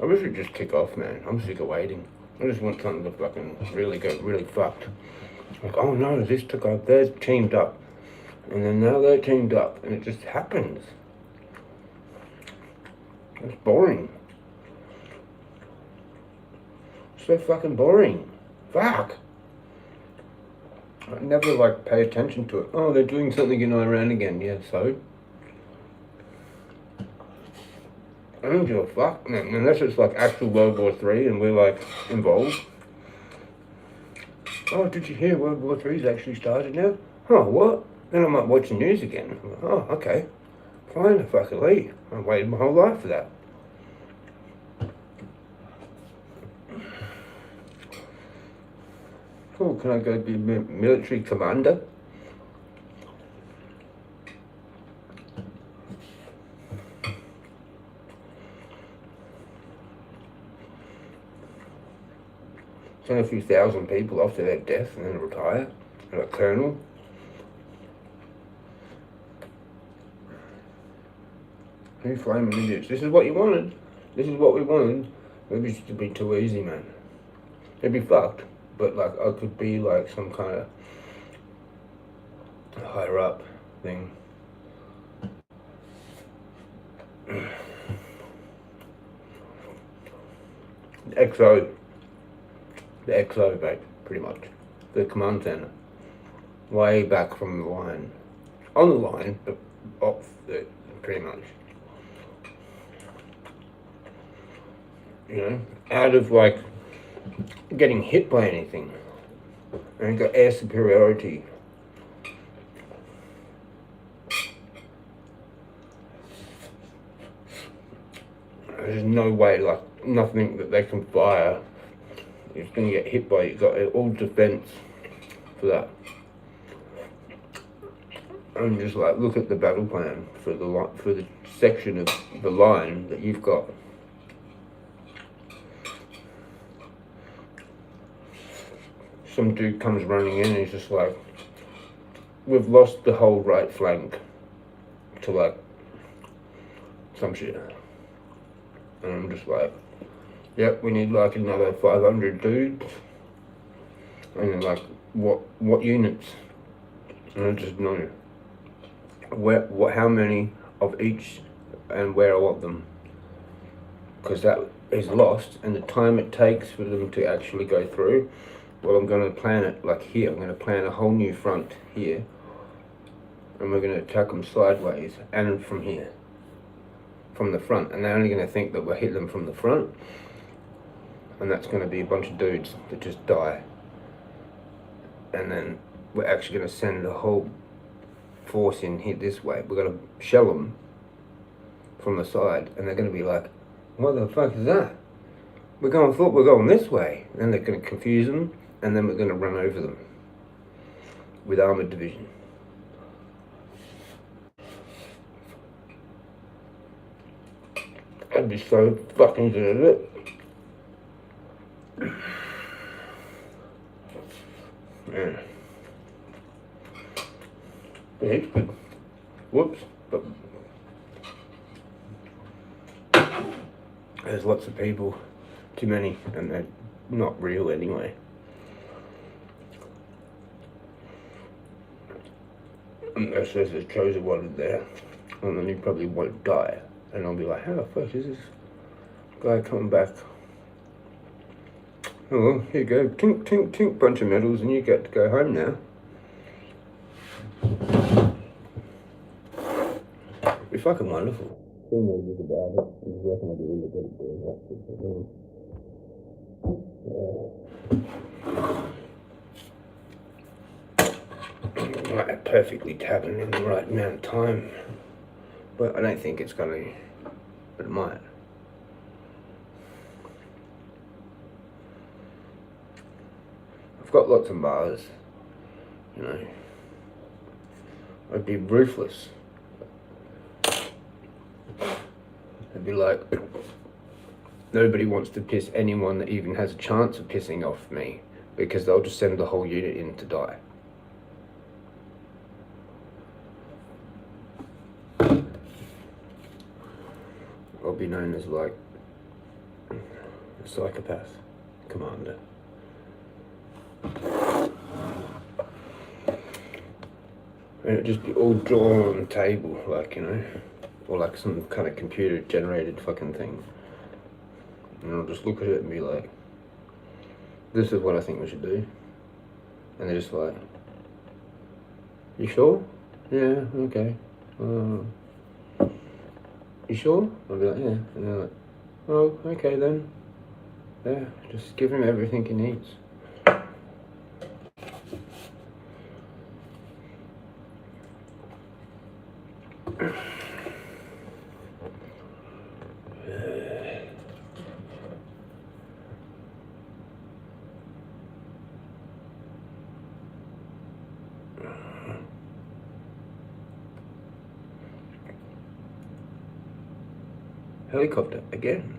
I wish it'd just kick off, man. I'm sick of waiting. I just want something to fucking really go really fucked. Like, oh no, this took off, they're teamed up. And then now they're teamed up, and it just happens. It's boring. So fucking boring. Fuck. I never like pay attention to it. Oh, they're doing something in Iran again. Yeah, so? I don't give a fuck, man. Unless it's like actual World War III and we're like involved. Oh, did you hear World War III's actually started now? Oh, what? Then I might watch the news again. I'm like, oh, okay. Fine, I fucking leave. I waited my whole life for that. Oh, can I go be a military commander? Send a few thousand people off to their death and then retire. And a colonel. You flaming idiots. This is what you wanted. This is what we wanted. Maybe it should be too easy, man. It'd be fucked. But like I could be like some kind of higher up thing. XO. The XO, babe, pretty much. The command center. Way back from the line. On the line, but off it, pretty much. You know, out of like getting hit by anything. And you got air superiority. There's no way, like, nothing that they can fire is going to get hit by. You've got all defense for that. And just like look at the battle plan for the section of the line that you've got. Some dude comes running in and he's just like, we've lost the whole right flank to like some shit. And I'm just like, yep, we need like another 500 dudes. And then like, what units? And I just know how many of each and where I want them. Because that is lost, and the time it takes for them to actually go through. Well, I'm going to plan it like here. I'm going to plan a whole new front here. And we're going to attack them sideways and from here. From the front. And they're only going to think that we'll hit them from the front. And that's going to be a bunch of dudes that just die. And then we're actually going to send the whole force in here this way. We're going to shell them from the side. And they're going to be like, what the fuck is that? Thought we're going this way. And then they're going to confuse them. And then we're going to run over them with armoured division. I'd be so fucking good at it. Man. But it's good. Whoops. But there's lots of people. Too many. And they're not real anyway. Unless there's a chosen one there. And then he probably won't die. And I'll be like, how the fuck is this guy coming back? Oh, well, here you go. Tink, tink, tink, bunch of medals, and you get to go home now. It'd be fucking wonderful. Thing is about it, you reckon I'd be really good at doing that. Right, perfectly tapping in the right amount of time. But I don't think it's going to, but it might. I've got lots of bars, you know. I'd be ruthless. I'd be like, nobody wants to piss anyone that even has a chance of pissing off me, because they'll just send the whole unit in to die. I'll be known as like psychopath commander. And it'd just be all drawn on the table, like, you know, or like some kind of computer generated fucking thing. And I'll just look at it and be like, this is what I think we should do. And they're just like, you sure? Yeah, okay. You sure? I'll be like, yeah. And they're like, oh, okay then. Yeah, just give him everything he needs. Helicopter again.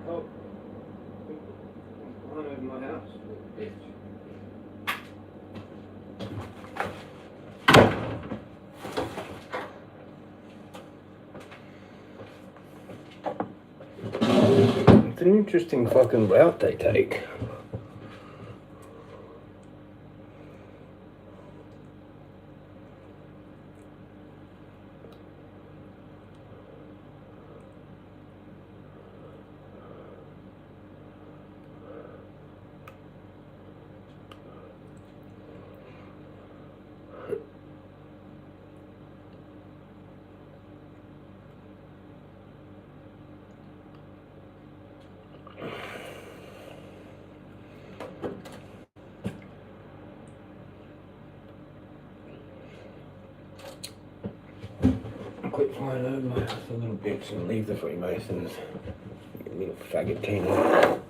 Oh, behind over my house. It's an interesting fucking route they take. Quit flying over my house a little bit and leave the Freemasons. You little faggot keener.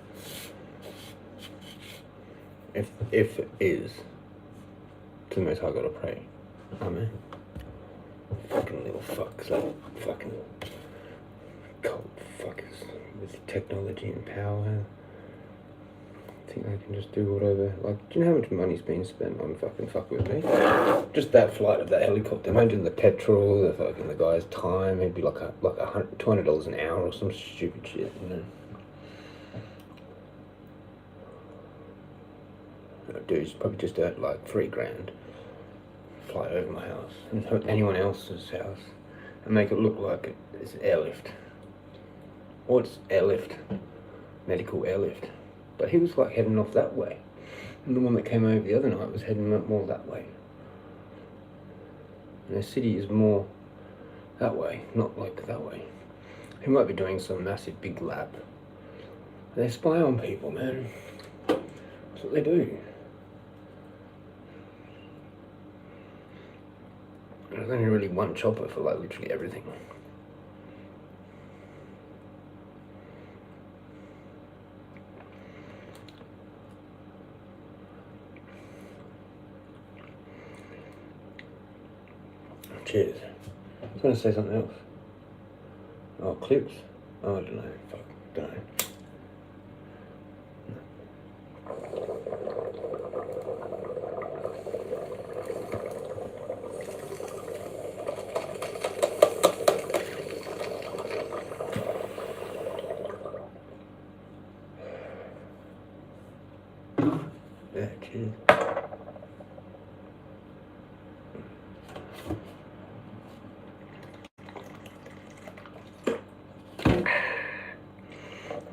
If it is, to the most I gotta pray. Amen. Fucking little fucks, like fucking cult fuckers with technology and power. Think they can just do whatever. Like, do you know how much money's been spent on fucking fuck with me? Just that flight of that helicopter. Imagine the petrol, the guy's time. It'd be like $200 an hour or some stupid shit, you know. Dude's probably just at like $3,000. Fly over my house and anyone else's house and make it look like it's airlift. Or it's airlift, medical airlift. But he was like heading off that way. And the one that came over the other night was heading up more that way. And the city is more that way, not like that way. He might be doing some massive big lab. They spy on people, man. That's what they do. There's only really one chopper for like literally everything. Cheers. I was going to say something else. Oh, clips? Oh, I don't know. Fuck, don't know. Yeah, cheers.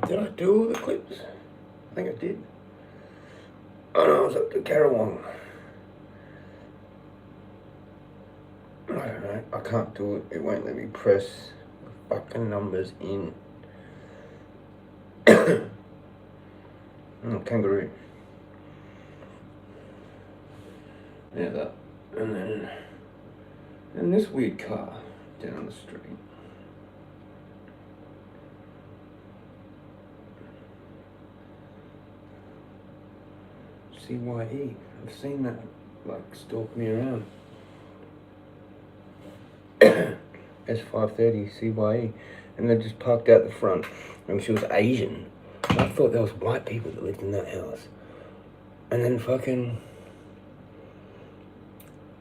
Did I do all the clips? I think I did. Oh no, I was up to Karawang. I don't know, I can't do it. It won't let me press the fucking numbers in. Kangaroo. Yeah, that. And then this weird car down the street. CYE. I've seen that like stalk me around. S530 CYE, and they just parked out the front, and she was Asian. I thought there was white people that lived in that house, and then fucking,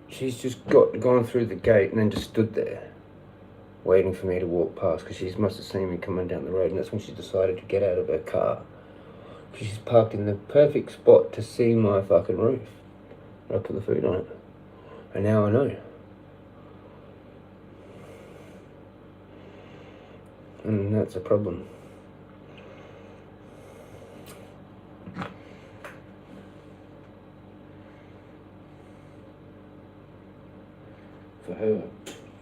she's just gone through the gate and then just stood there, waiting for me to walk past, because she must have seen me coming down the road, and that's when she decided to get out of her car. She's parked in the perfect spot to see my fucking roof. I put the food on it, and now I know. And that's a problem. For her,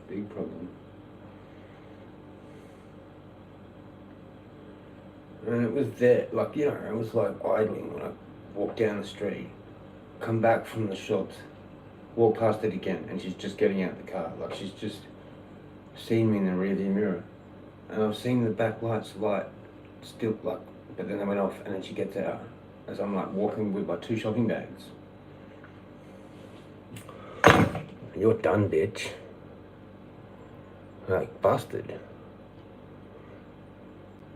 big problem. And it was there, like, you know, it was like idling when I walked down the street, come back from the shops, walk past it again, and she's just getting out the car. Like, she's just seen me in the rearview mirror. And I've seen the back lights light still, like, but then they went off, and then she gets out as I'm like walking with my 2 shopping bags. You're done, bitch. Like, busted.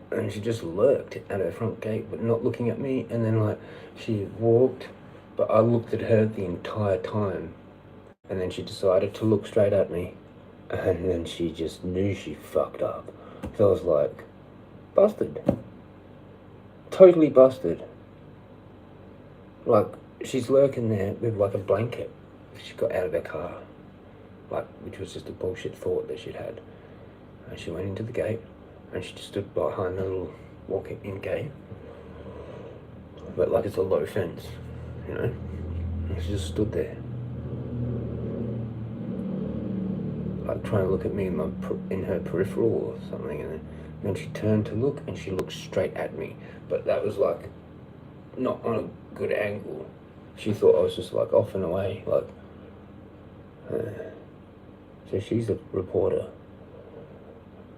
And she just lurked at her front gate, but not looking at me, and then like, she walked, but I looked at her the entire time, and then she decided to look straight at me, and then she just knew she fucked up. So I was like, busted. Totally busted. Like, she's lurking there with like a blanket. She got out of her car. Like, which was just a bullshit thought that she'd had. And she went into the gate, and she just stood behind the little walk-in gate. But like, it's a low fence, you know? And she just stood there. Like, trying to look at me in her peripheral or something, and then she turned to look, and she looked straight at me, but that was like not on a good angle. She thought I was just like off and away, like. So she's a reporter,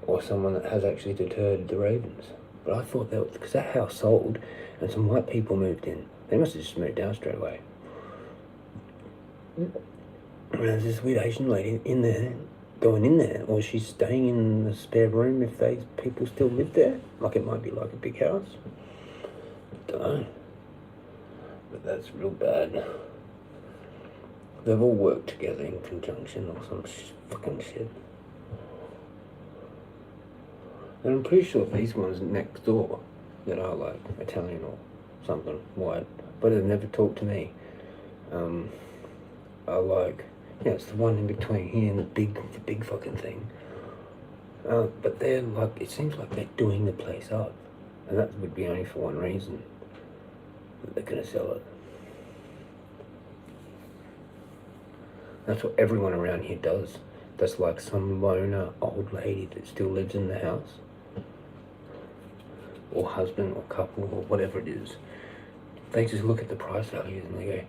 or someone that has actually deterred the ravens. But I thought that because that house sold, and some white people moved in, they must have just moved down straight away. And there's this weird Asian lady in there, going in there, or she's staying in the spare room if those people still live there. Like, it might be like a big house. Don't know. But that's real bad. They've all worked together in conjunction or some fucking shit. And I'm pretty sure these ones next door that are like Italian or something white, but they've never talked to me, are like, yeah, it's the one in between here and the big fucking thing. But they're like, it seems like they're doing the place up, and that would be only for one reason, that they're gonna sell it. That's what everyone around here does. That's like some loner old lady that still lives in the house, or husband or couple or whatever it is. They just look at the price values and they go,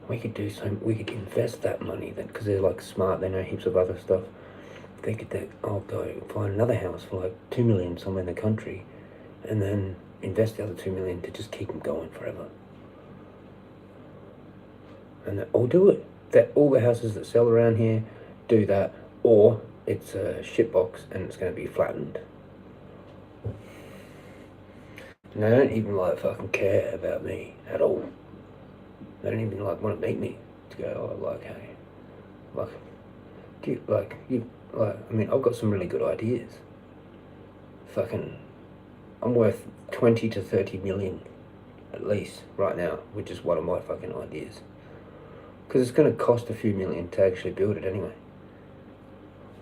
we could invest that money then, because they're like smart, they know heaps of other stuff. They could I'll go find another house for like 2 million somewhere in the country, and then invest the other 2 million to just keep them going forever. And they'll do it. That all the houses that sell around here do that, or it's a shitbox and it's going to be flattened. And they don't even like fucking care about me at all. They don't even like want to meet me to go, oh, like, hey, like, I mean, I've got some really good ideas. Fucking, I'm worth 20 to 30 million at least right now, which is one of my fucking ideas. Because it's going to cost a few million to actually build it anyway.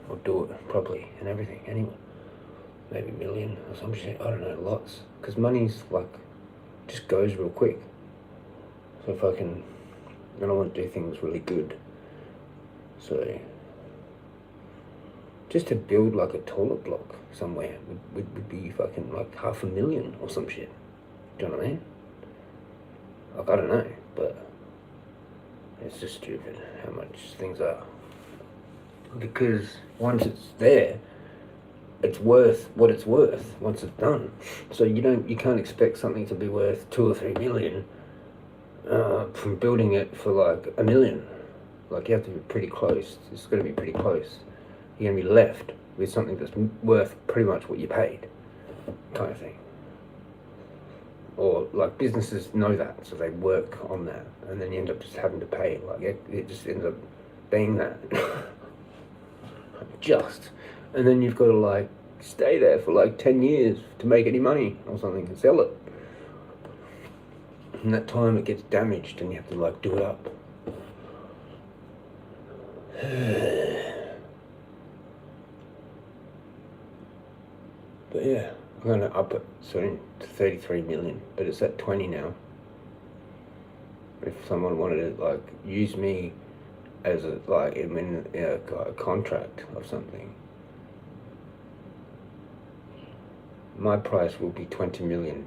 Or do it properly and everything anyway. Maybe a million or some shit, I don't know, lots. Because money's like, just goes real quick. So fucking, I don't want to do things really good. So, just to build like a toilet block somewhere would be fucking like $500,000 or some shit. Do you know what I mean? Like, I don't know, but it's just stupid how much things are. Because once it's there, it's worth what it's worth once it's done. So you can't expect something to be worth 2 or 3 million from building it for like $1 million. Like, you have to be pretty close. It's got to be pretty close. You're gonna be left with something that's worth pretty much what you paid, kind of thing. Or like, businesses know that, so they work on that, and then you end up just having to pay. Like, it just ends up being that. Just. And then you've got to like stay there for like 10 years to make any money or something and sell it. And that time it gets damaged and you have to like do it up. But yeah, I'm going to up it soon to 33 million, but it's at 20 now. If someone wanted to like use me as a like in a contract of something, my price will be $20 million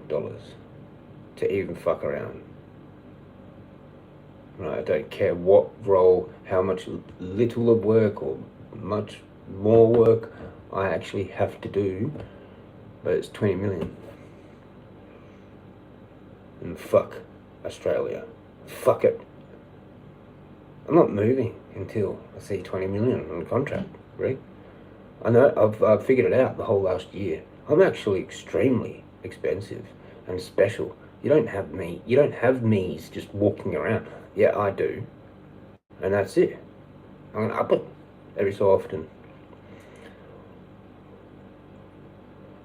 to even fuck around. Right, I don't care what role, how much little of work or much more work I actually have to do, but it's 20 million. And fuck Australia. Fuck it. I'm not moving until I see 20 million on the contract, right? I know, I've figured it out the whole last year. I'm actually extremely expensive and special. You don't have me's just walking around. Yeah, I do. And that's it. I'm gonna up it every so often.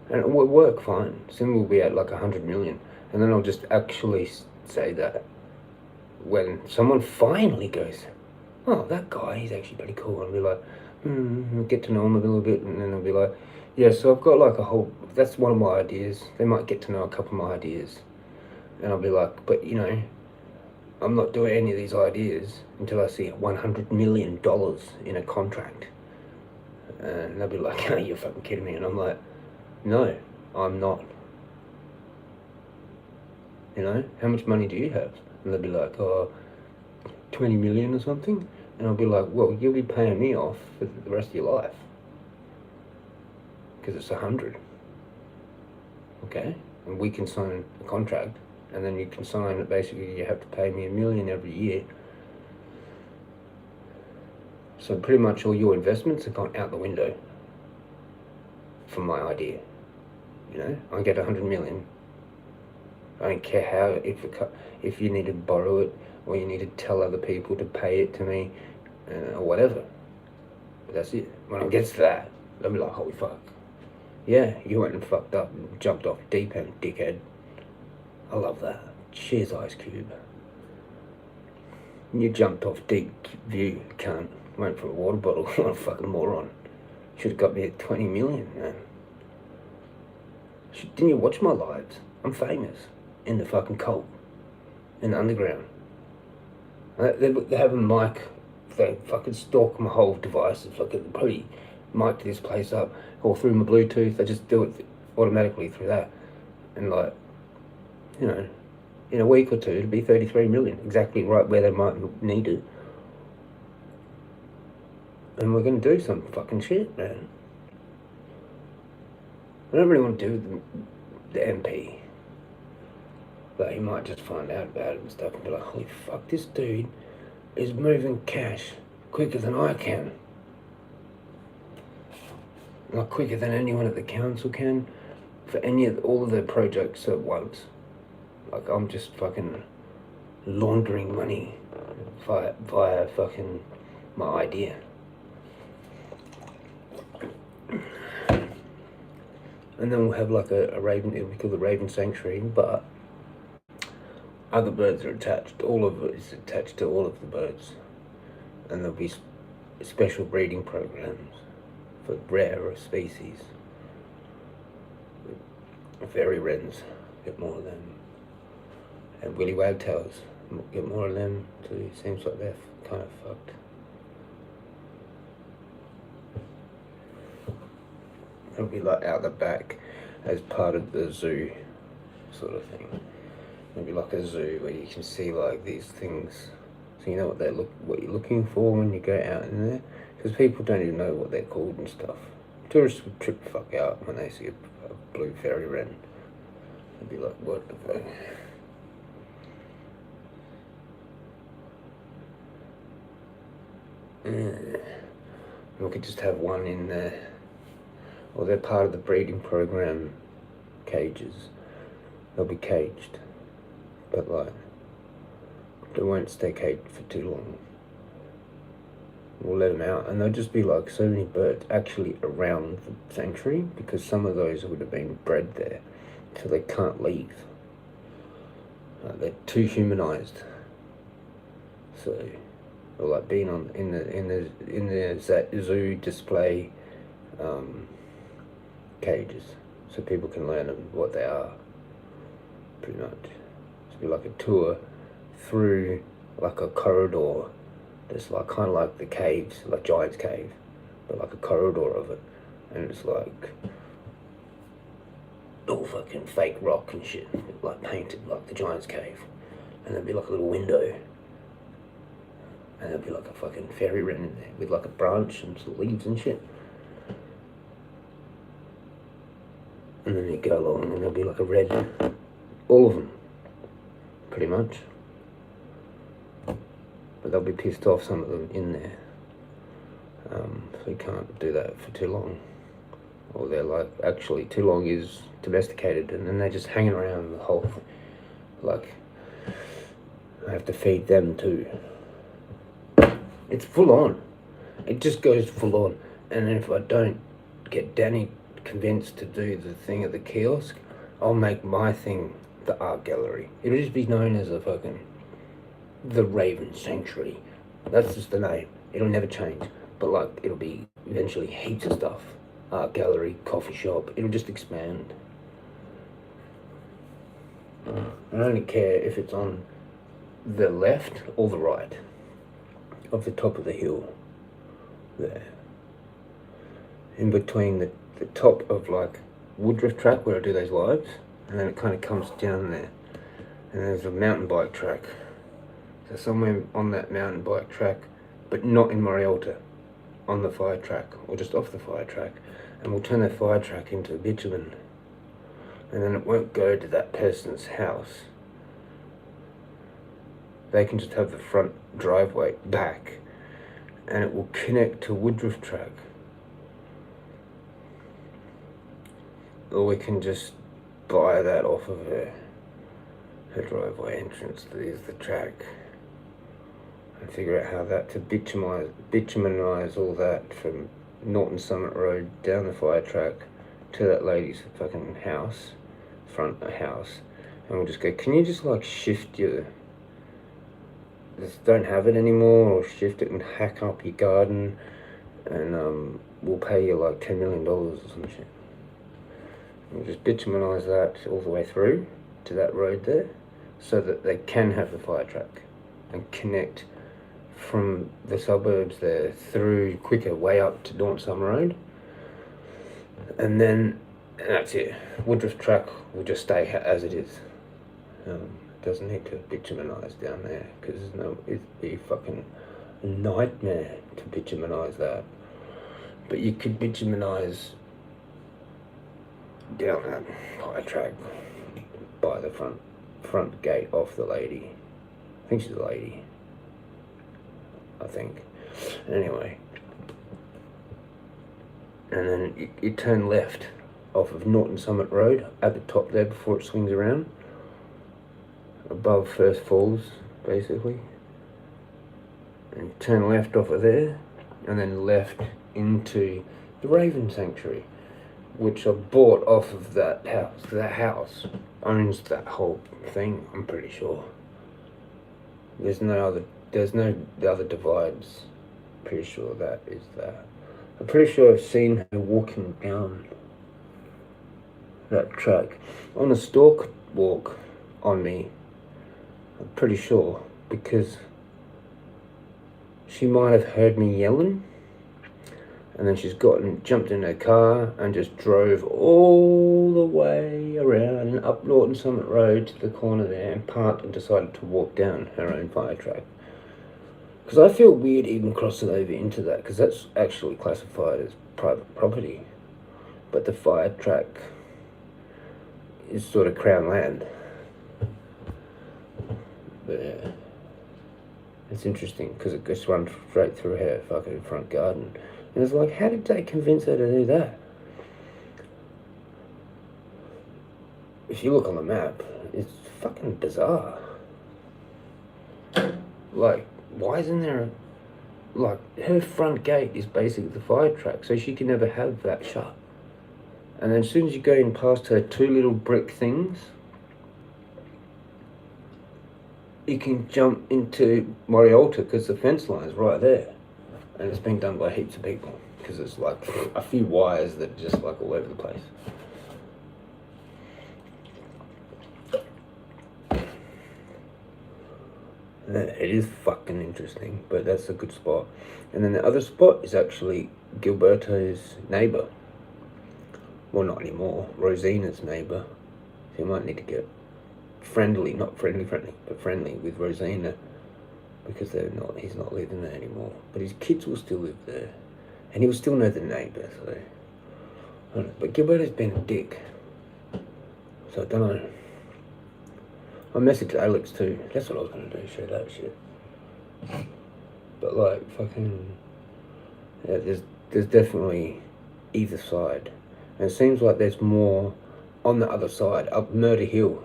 And it will work fine. Soon we'll be at like 100 million. And then I'll just actually say that when someone finally goes, oh, that guy, he's actually pretty cool. I'll be like, get to know him a little bit, and then I'll be like, yeah, so I've got like a whole, that's one of my ideas. They might get to know a couple of my ideas. And I'll be like, but you know, I'm not doing any of these ideas until I see $100 million in a contract. And they'll be like, oh, you're fucking kidding me. And I'm like, no, I'm not. You know, how much money do you have? And they'll be like, oh, 20 million or something. And I'll be like, well, you'll be paying me off for the rest of your life. Because it's 100. Okay? And we can sign a contract. And then you can sign that basically you have to pay me $1 million every year. So pretty much all your investments have gone out the window for my idea. You know, I get 100 million. I don't care how, if you need to borrow it or you need to tell other people to pay it to me or whatever. But that's it. When I get to that, they'll be like, holy fuck. Yeah, you went and fucked up and jumped off deep end, dickhead. I love that. Cheers, Ice Cube. You jumped off deep view, cunt. Went for a water bottle. What a fucking moron. Should have got me at 20 million, man. Didn't you watch my lives? I'm famous. In the fucking cult. In the underground. They have a mic. They fucking stalk my whole device. It's like, they probably mic this place up. Or through my Bluetooth. They just do it automatically through that. And like, you know, in a week or two, it'll be 33 million. Exactly right where they might need it. And we're going to do some fucking shit, man. I don't really want to do the MP. But he might just find out about it and stuff and be like, holy fuck, this dude is moving cash quicker than I can. Like quicker than anyone at the council can for all of their projects at once. Like, I'm just fucking laundering money via fucking my idea. And then we'll have like a Raven, it'll be called the Raven Sanctuary, but other birds are attached. All of it is attached to all of the birds, and there'll be special breeding programs for rarer species. Fairy wrens, get more of them, and willy wagtails, get more of them too. Seems like they're kind of fucked. It'll be like out the back as part of the zoo sort of thing. It'll be like a zoo where you can see like these things, so you know what you're looking for when you go out in there, because people don't even know what they're called and stuff. Tourists would trip the fuck out when they see a blue fairy wren. They'd be like, what the fuck? We could just have one in there. Or they're part of the breeding program cages. They'll be caged. But like, they won't stay caged for too long. We'll let them out, and there'll just be like so many birds actually around the sanctuary, because some of those would have been bred there, so they can't leave. They're too humanized. So, or like being in the zoo display cages, so people can learn what they are. Pretty much, it'll be like a tour through like a corridor. It's like kind of like the caves, like Giant's Cave, but like a corridor of it, and it's like all fucking fake rock and shit, like painted like the Giant's Cave, and there'd be like a little window, and there'd be like a fucking fairy wren in there with like a branch and some leaves and shit, and then you go along and there'll be like a red, all of them, pretty much. But they'll be pissed off, some of them in there, so you can't do that for too long, or they're like, actually too long is domesticated, and then they're just hanging around the whole thing. Like, I have to feed them too. It's full on, it just goes full on. And if I don't get Danny convinced to do the thing at the kiosk, I'll make my thing the art gallery. It'll just be known as a fucking the Raven Sanctuary. That's just the name. It'll never change. But like, it'll be eventually heaps of stuff. Art gallery, coffee shop. It'll just expand. I only care if it's on the left or the right of the top of the hill. There. In between the top of like Woodruff track where I do those lives, and then it kind of comes down there. And there's a mountain bike track. So somewhere on that mountain bike track, but not in Morialta, on the fire track, or just off the fire track, and we'll turn that fire track into a bitumen, and then it won't go to that person's house. They can just have the front driveway back, and it will connect to Woodruff track. Or we can just buy that off of her driveway entrance that is the track, and figure out how that to bitumenize all that from Norton Summit Road down the fire track to that lady's fucking house, front house, and we'll just go, can you just like shift your, just don't have it anymore, or shift it and hack up your garden, and we'll pay you like $10 million or some shit. We'll just bitumenize that all the way through to that road there, so that they can have the fire track and connect from the suburbs there through quicker way up to Daunt Summer Road, and then that's it. Woodruff track will just stay as it is. It doesn't need to bitumenize down there, because it'd be fucking a nightmare to bitumenize that. But you could bitumenize down that fire track by the front gate off the lady. I think she's a lady. I think. Anyway. And then you turn left off of Norton Summit Road at the top there before it swings around. Above First Falls, basically. And you turn left off of there, and then left into the Raven Sanctuary. which I bought off of that house. That house owns that whole thing, I'm pretty sure. There's no the other divides. Pretty sure that is that. I'm pretty sure I've seen her walking down that track on a stalk walk on me. I'm pretty sure, because she might have heard me yelling, and then she's jumped in her car and just drove all the way around and up Norton Summit Road to the corner there and parked and decided to walk down her own fire track. Because I feel weird even crossing over into that, because that's actually classified as private property, but the fire track is sort of crown land. But yeah, it's interesting because it just runs straight through her fucking front garden. And it's like, how did they convince her to do that? If you look on the map, it's fucking bizarre. Like, why isn't there like, her front gate is basically the fire track, so she can never have that shut. And then as soon as you go in past her two little brick things, you can jump into Morialta because the fence line is right there. And it's been done by heaps of people because it's like a few wires that are just like all over the place. It is fucking interesting, but that's a good spot. And then the other spot is actually Gilberto's neighbour. Well, not anymore. Rosina's neighbour. So you might need to get friendly, not friendly, but friendly with Rosina, because he's not living there anymore. But his kids will still live there, and he will still know the neighbour. So, I don't know. But Gilberto's been a dick. So I don't know. I messaged Alex too. That's what I was gonna do. Share that shit. But like fucking, yeah. There's definitely either side, and it seems like there's more on the other side, up Murder Hill.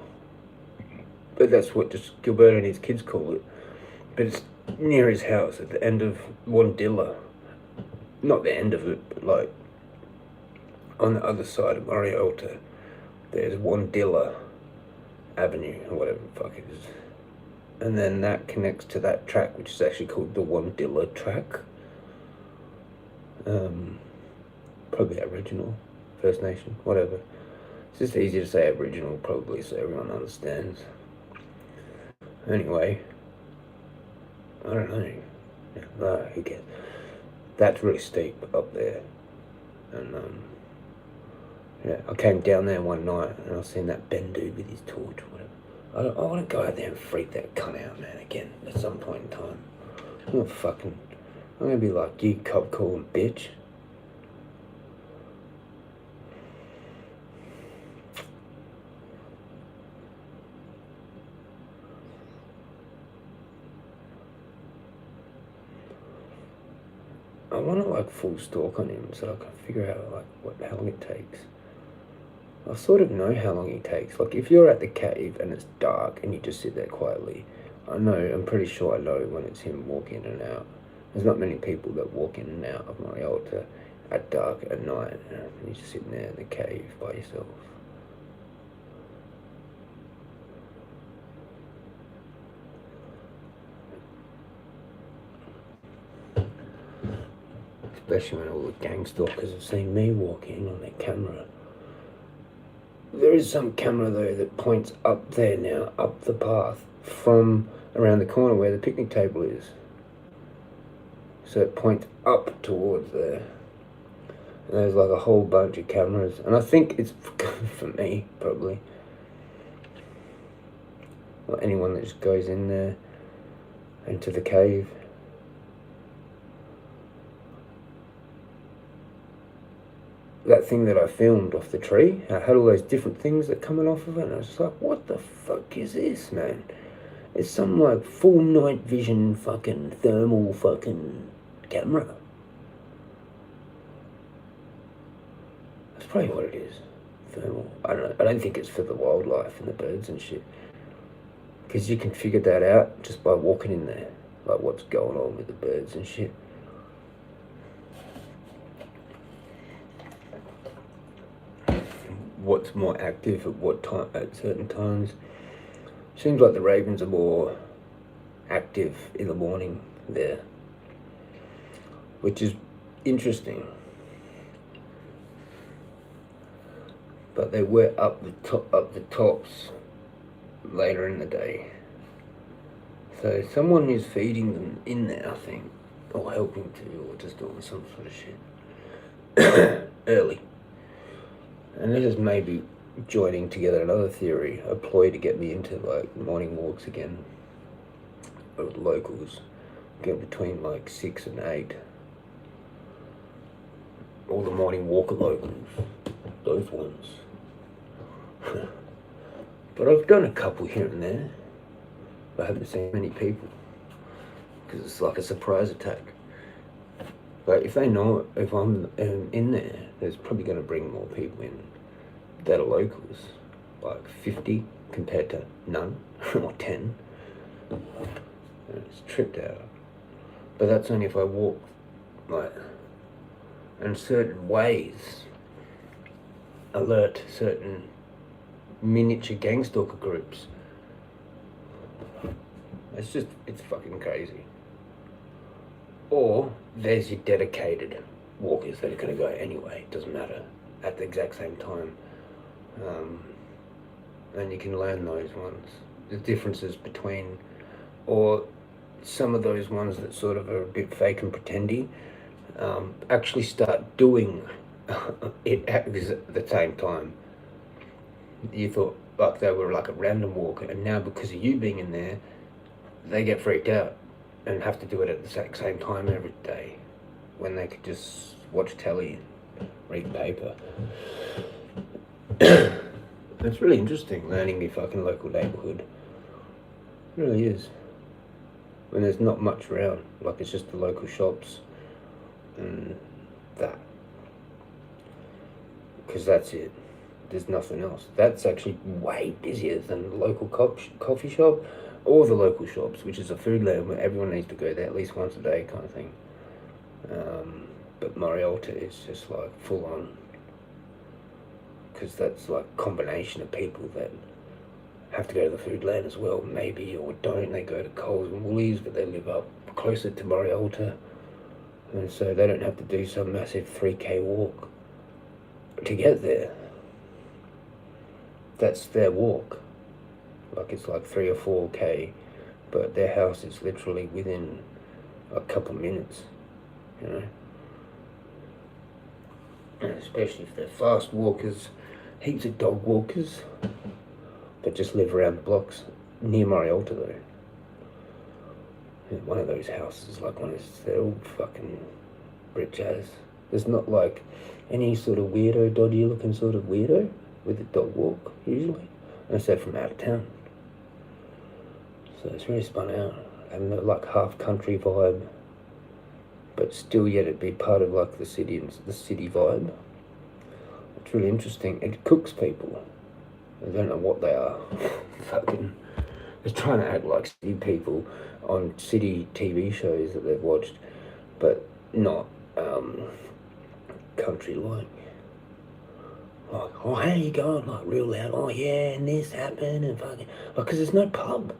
But that's what just Gilberto and his kids call it. But it's near his house at the end of Wandilla. Not the end of it, but like on the other side of Morialta, there's Wandilla Avenue or whatever the fuck it is. And then that connects to that track, which is actually called the Wandilla track. Probably Aboriginal, First Nation, whatever. It's just easy to say Aboriginal probably so everyone understands. Anyway, I don't know. No, who cares? That's really steep up there. And yeah, I came down there one night and I seen that Ben dude with his torch or whatever. I want to go out there and freak that cunt out, man, again, at some point in time. I'm gonna be like, you cop calling bitch. I want to like full stalk on him so I can figure out like how long it takes. I sort of know how long he takes. Like if you're at the cave and it's dark and you just sit there quietly, I'm pretty sure I know when it's him walking in and out. There's not many people that walk in and out of Morialta at dark at night, and you're just sitting there in the cave by yourself. Especially when all the gang stalkers have seen me walk in on their camera. There is some camera though that points up there now, up the path from around the corner where the picnic table is. So it points up towards there. And there's like a whole bunch of cameras. And I think it's for me, probably. Or anyone that just goes in there, into the cave. That thing that I filmed off the tree, I had all those different things that coming off of it, and I was just like, what the fuck is this, man? It's some like full night vision fucking thermal fucking camera. That's probably what it is. Thermal. I don't know. I don't think it's for the wildlife and the birds and shit. Because you can figure that out just by walking in there. Like what's going on with the birds and shit. what's more active at what time at certain times. Seems like the ravens are more active in the morning there, which is interesting. But they were up the tops later in the day. So someone is feeding them in there, I think, or helping to, or just doing some sort of shit early. And this is maybe joining together another theory, a ploy to get me into like morning walks again with locals, get between like 6 and 8. All the morning walker locals, those ones. But I've done a couple here and there. I haven't seen many people because it's like a surprise attack. But if they know if I'm in there, there's probably going to bring more people in that are locals, like 50 compared to none or 10. And it's tripped out. But that's only if I walk like in certain ways, alert certain miniature gang stalker groups. It's fucking crazy. Or there's your dedicated walkers that are going to go anyway, doesn't matter, at the exact same time. And you can learn those ones, the differences between, or some of those ones that sort of are a bit fake and pretendy, actually start doing it at the same time. You thought like they were like a random walker, and now because of you being in there, they get freaked out and have to do it at the same time every day, when they could just watch telly and read paper. It's really interesting learning the fucking local neighbourhood. It really is. When there's not much around, like it's just the local shops and that. Because that's it. There's nothing else. That's actually way busier than the local coffee shop or the local shops, which is a food land where everyone needs to go there at least once a day kind of thing. But Marialta is just like full on, because that's like a combination of people that have to go to the food land as well, maybe, or don't. They go to Coles and Woolies, but they live up closer to Marialta, and so they don't have to do some massive 3K walk to get there. That's their walk. Like it's like 3 or 4K, but their house is literally within a couple minutes, you know. And especially if they're fast walkers, heaps of dog walkers that just live around the blocks near Marialta though. And one of those houses, like one of those, they're all fucking rich as. There's not like any sort of weirdo, dodgy looking sort of weirdo with a dog walk usually, unless they're from out of town. So it's really spun out, having that like half country vibe, but still yet it be part of like the city and the city vibe. It's really interesting. It cooks people. I don't know what they are. Fucking, they're trying to act like city people on city TV shows that they've watched, but not country like. Like, oh, how you going? Like real loud. Oh yeah, and this happened and fucking, like, because there's no pub.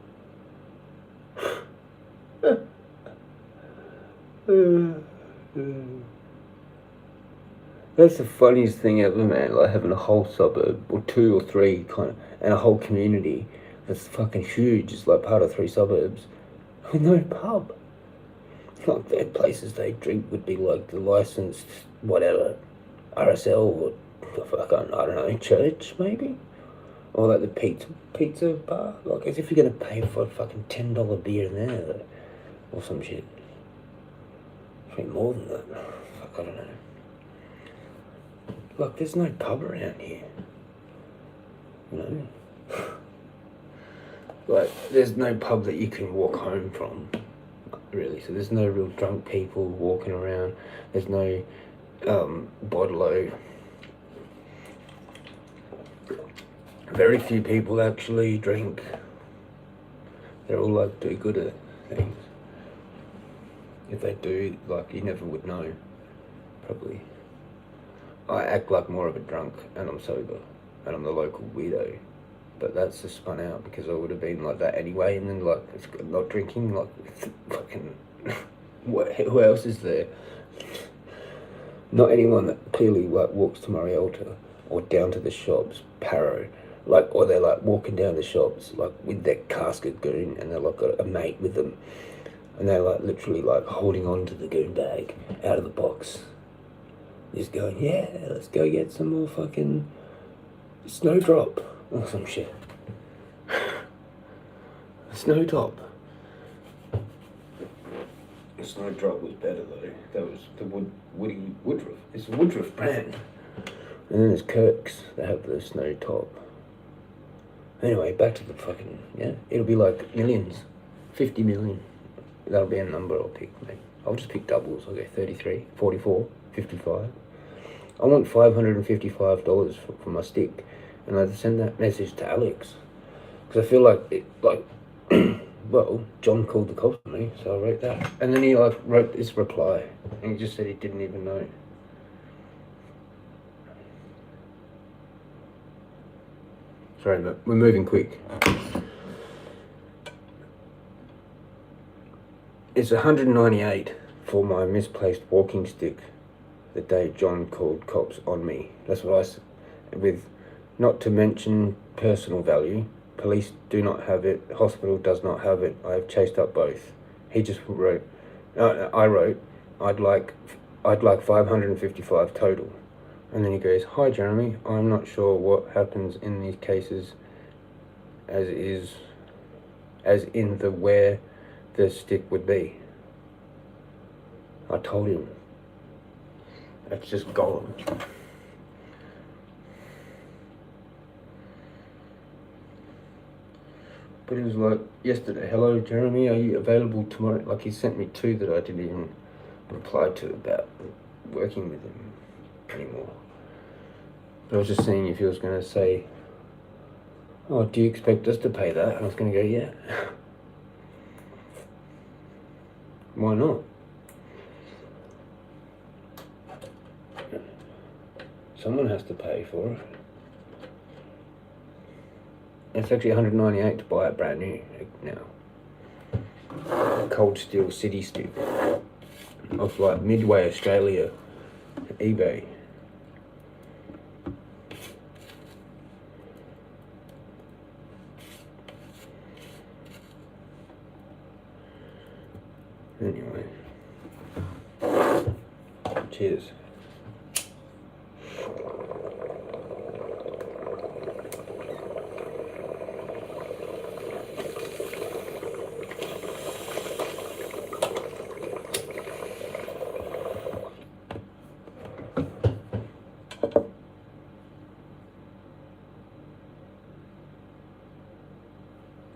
That's the funniest thing ever, man. Like having a whole suburb, or 2 or 3 kind of, and a whole community that's fucking huge. It's like part of 3 suburbs with no pub. Like the places they drink would be like the licensed whatever, RSL or fucking, I don't know, church maybe, or like the pizza bar. Like as if you're gonna pay for a fucking $10 beer in there, or some shit. I think more than that. Fuck, I don't know. Look, there's no pub around here. You know? Like, there's no pub that you can walk home from, really. So there's no real drunk people walking around. There's no bottle-o. Very few people actually drink. They're all like do good at things. If they do, like, you never would know, probably. I act like more of a drunk, and I'm sober. and I'm the local weirdo. But that's just spun out because I would have been like that anyway, and then like it's not drinking, like fucking who else is there? Not anyone that clearly like walks to Marialta or down to the shops, Paro, like, or they're like walking down the shops like with their casket goon, and they're like got a mate with them, and they're like literally like holding on to the goon bag out of the box, just going, yeah, let's go get some more fucking snowdrop or some shit. Snowtop. The snowdrop was better though. That was the Woodruff. It's a Woodruff brand. And then there's Kirk's that have the snowtop. Anyway, back to the fucking, yeah. It'll be like millions. 50 million. That'll be a number I'll pick, mate. I'll just pick doubles. I'll go 33, 44, 55. I want $555 for my stick. And I send that message to Alex. Because I feel like it, like, well, John called the cops on me, so I wrote that. And then he like wrote this reply, and he just said he didn't even know. Sorry, we're moving quick. It's 198 for my misplaced walking stick the day John called cops on me. That's what I said. With, not to mention personal value. Police do not have it. Hospital does not have it. I have chased up both. He just wrote. I wrote. I'd like 555 total. And then he goes, "Hi Jeremy. I'm not sure what happens in these cases, as in the where the stick would be." I told him. That's just gone. But it was like yesterday, "Hello Jeremy, are you available tomorrow?" Like he sent me two that I didn't even reply to about working with him anymore. But I was just seeing if he was going to say, "Oh, do you expect us to pay that?" And I was going to go, "Yeah." Why not? Someone has to pay for it. It's actually 198 to buy it brand new now. Cold Steel City stick off like Midway Australia, eBay. Anyway, cheers.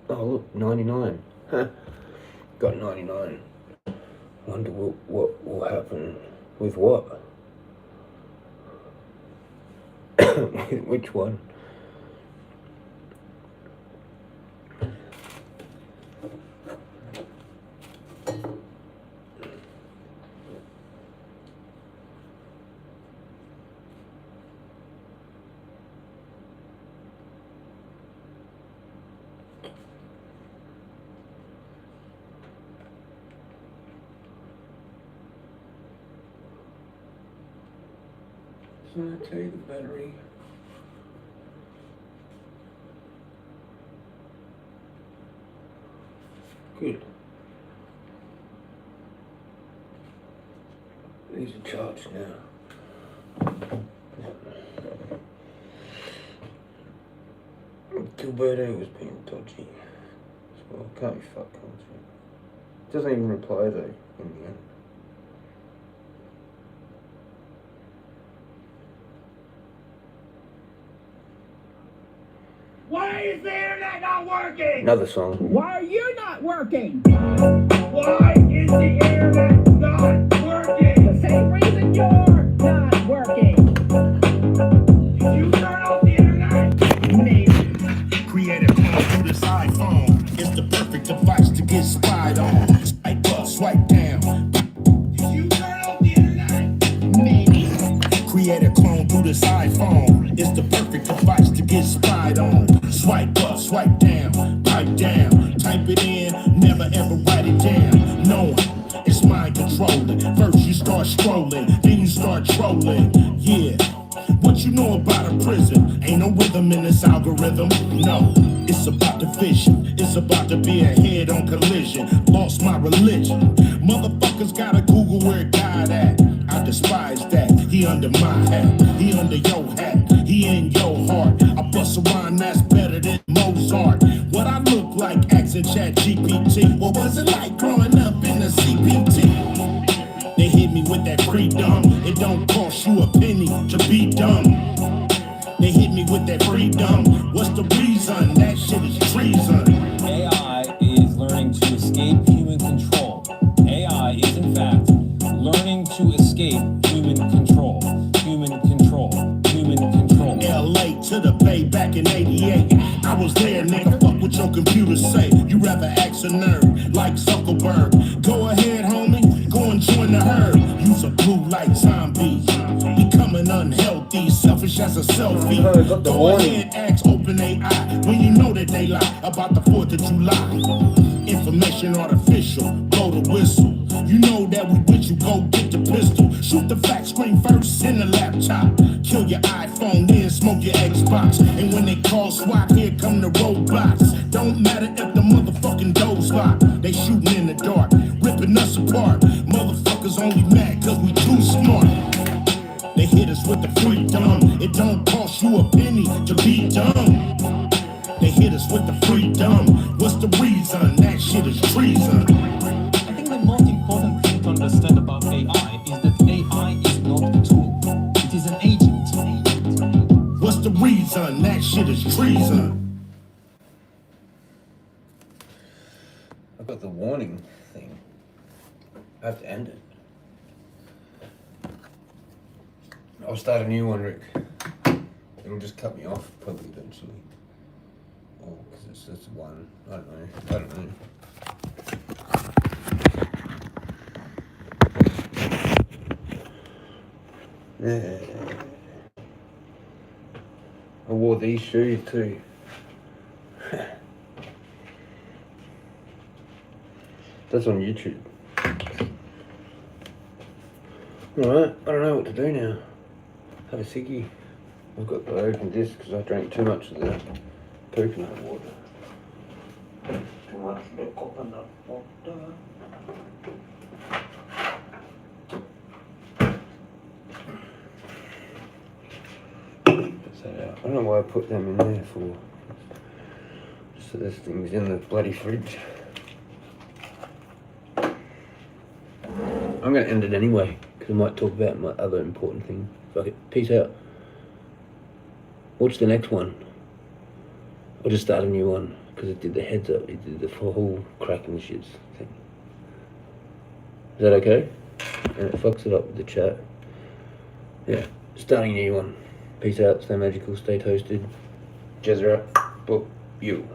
Oh look, 99. Got 99. Wonder what will happen with what? Which one? Didn't I tell you the battery? Good. These are charged now. Gilberto was being dodgy. So can't be fucked, can't you? Doesn't even reply though in the end. Why is the internet not working? Another song. Why are you not working? Why is the internet not working? The same reason you're not working. Did you turn off the internet? Maybe. Create a clone through this iPhone. It's the perfect device to get spied on. Swipe up, swipe down. Did you turn off the internet? Maybe. Create a clone through this iPhone. It's the perfect device to type it in, never ever write it down. No, it's mind controlling. First you start scrolling, then you start trolling. Yeah. What you know about a prison? Ain't no rhythm in this algorithm. No, it's about the vision. It's about to be a head on collision. Lost my religion. Motherfuckers gotta Google where God at. I despise that. He under my hat. He under your hat. He in your heart. I bust a rhyme that's better than Mozart. What I look like asking Chat GPT. What was it like growing up in the CPT? They hit me with that freedom. It don't cost you a penny to be dumb. They hit me with that freedom. What's the reason? That shit is treason. AI is learning to escape human control. AI is, in fact, learning to escape human control. Human control. Human control. LA to the Bay back in 88. I was there, nigga. Fuck what your computer say. You rather ask a nerd like Zuckerberg. Go ahead, homie. Go and join the herd. Use a blue light zombie. Becoming unhealthy, selfish as a selfie. Go ahead, ask OpenAI when you know that they lie about the 4th of July. Information artificial, blow the whistle. You know that we with you, go get the pistol. Shoot the flat screen first in the laptop. Kill your iPhone, then smoke your Xbox. And when they call SWAT, here come the robots. Don't matter if the motherfucking doors lock. They shooting in the dark, ripping us apart. Motherfuckers only mad cause we too smart. They hit us with the freedom. It don't cost you a penny to be dumb. They hit us with the freedom. What's the reason? That shit is treason. I think the most important thing to understand about AI is that AI is not a tool. It is an agent. What's the reason? That shit is treason. I've got the warning thing. I have to end it. I'll start a new one, Rick. It'll just cut me off probably eventually. Oh, because it's just one. I don't know. Yeah. I wore these shoes too. That's on YouTube. Alright, I don't know what to do now. Have a ciggy. I've got the open disc because I drank too much of the coconut water. Too much of the coconut water. I don't know why I put them in there for. Just so this thing's in the bloody fridge. I'm going to end it anyway, because I might talk about my other important thing. Fuck it. Peace out. Watch the next one. I'll just start a new one, because it did the heads up. It did the whole cracking shits thing. Is that okay? And it fucks it up with the chat. Yeah. Starting a new one. Peace out. Stay magical. Stay toasted. Jezza, book you.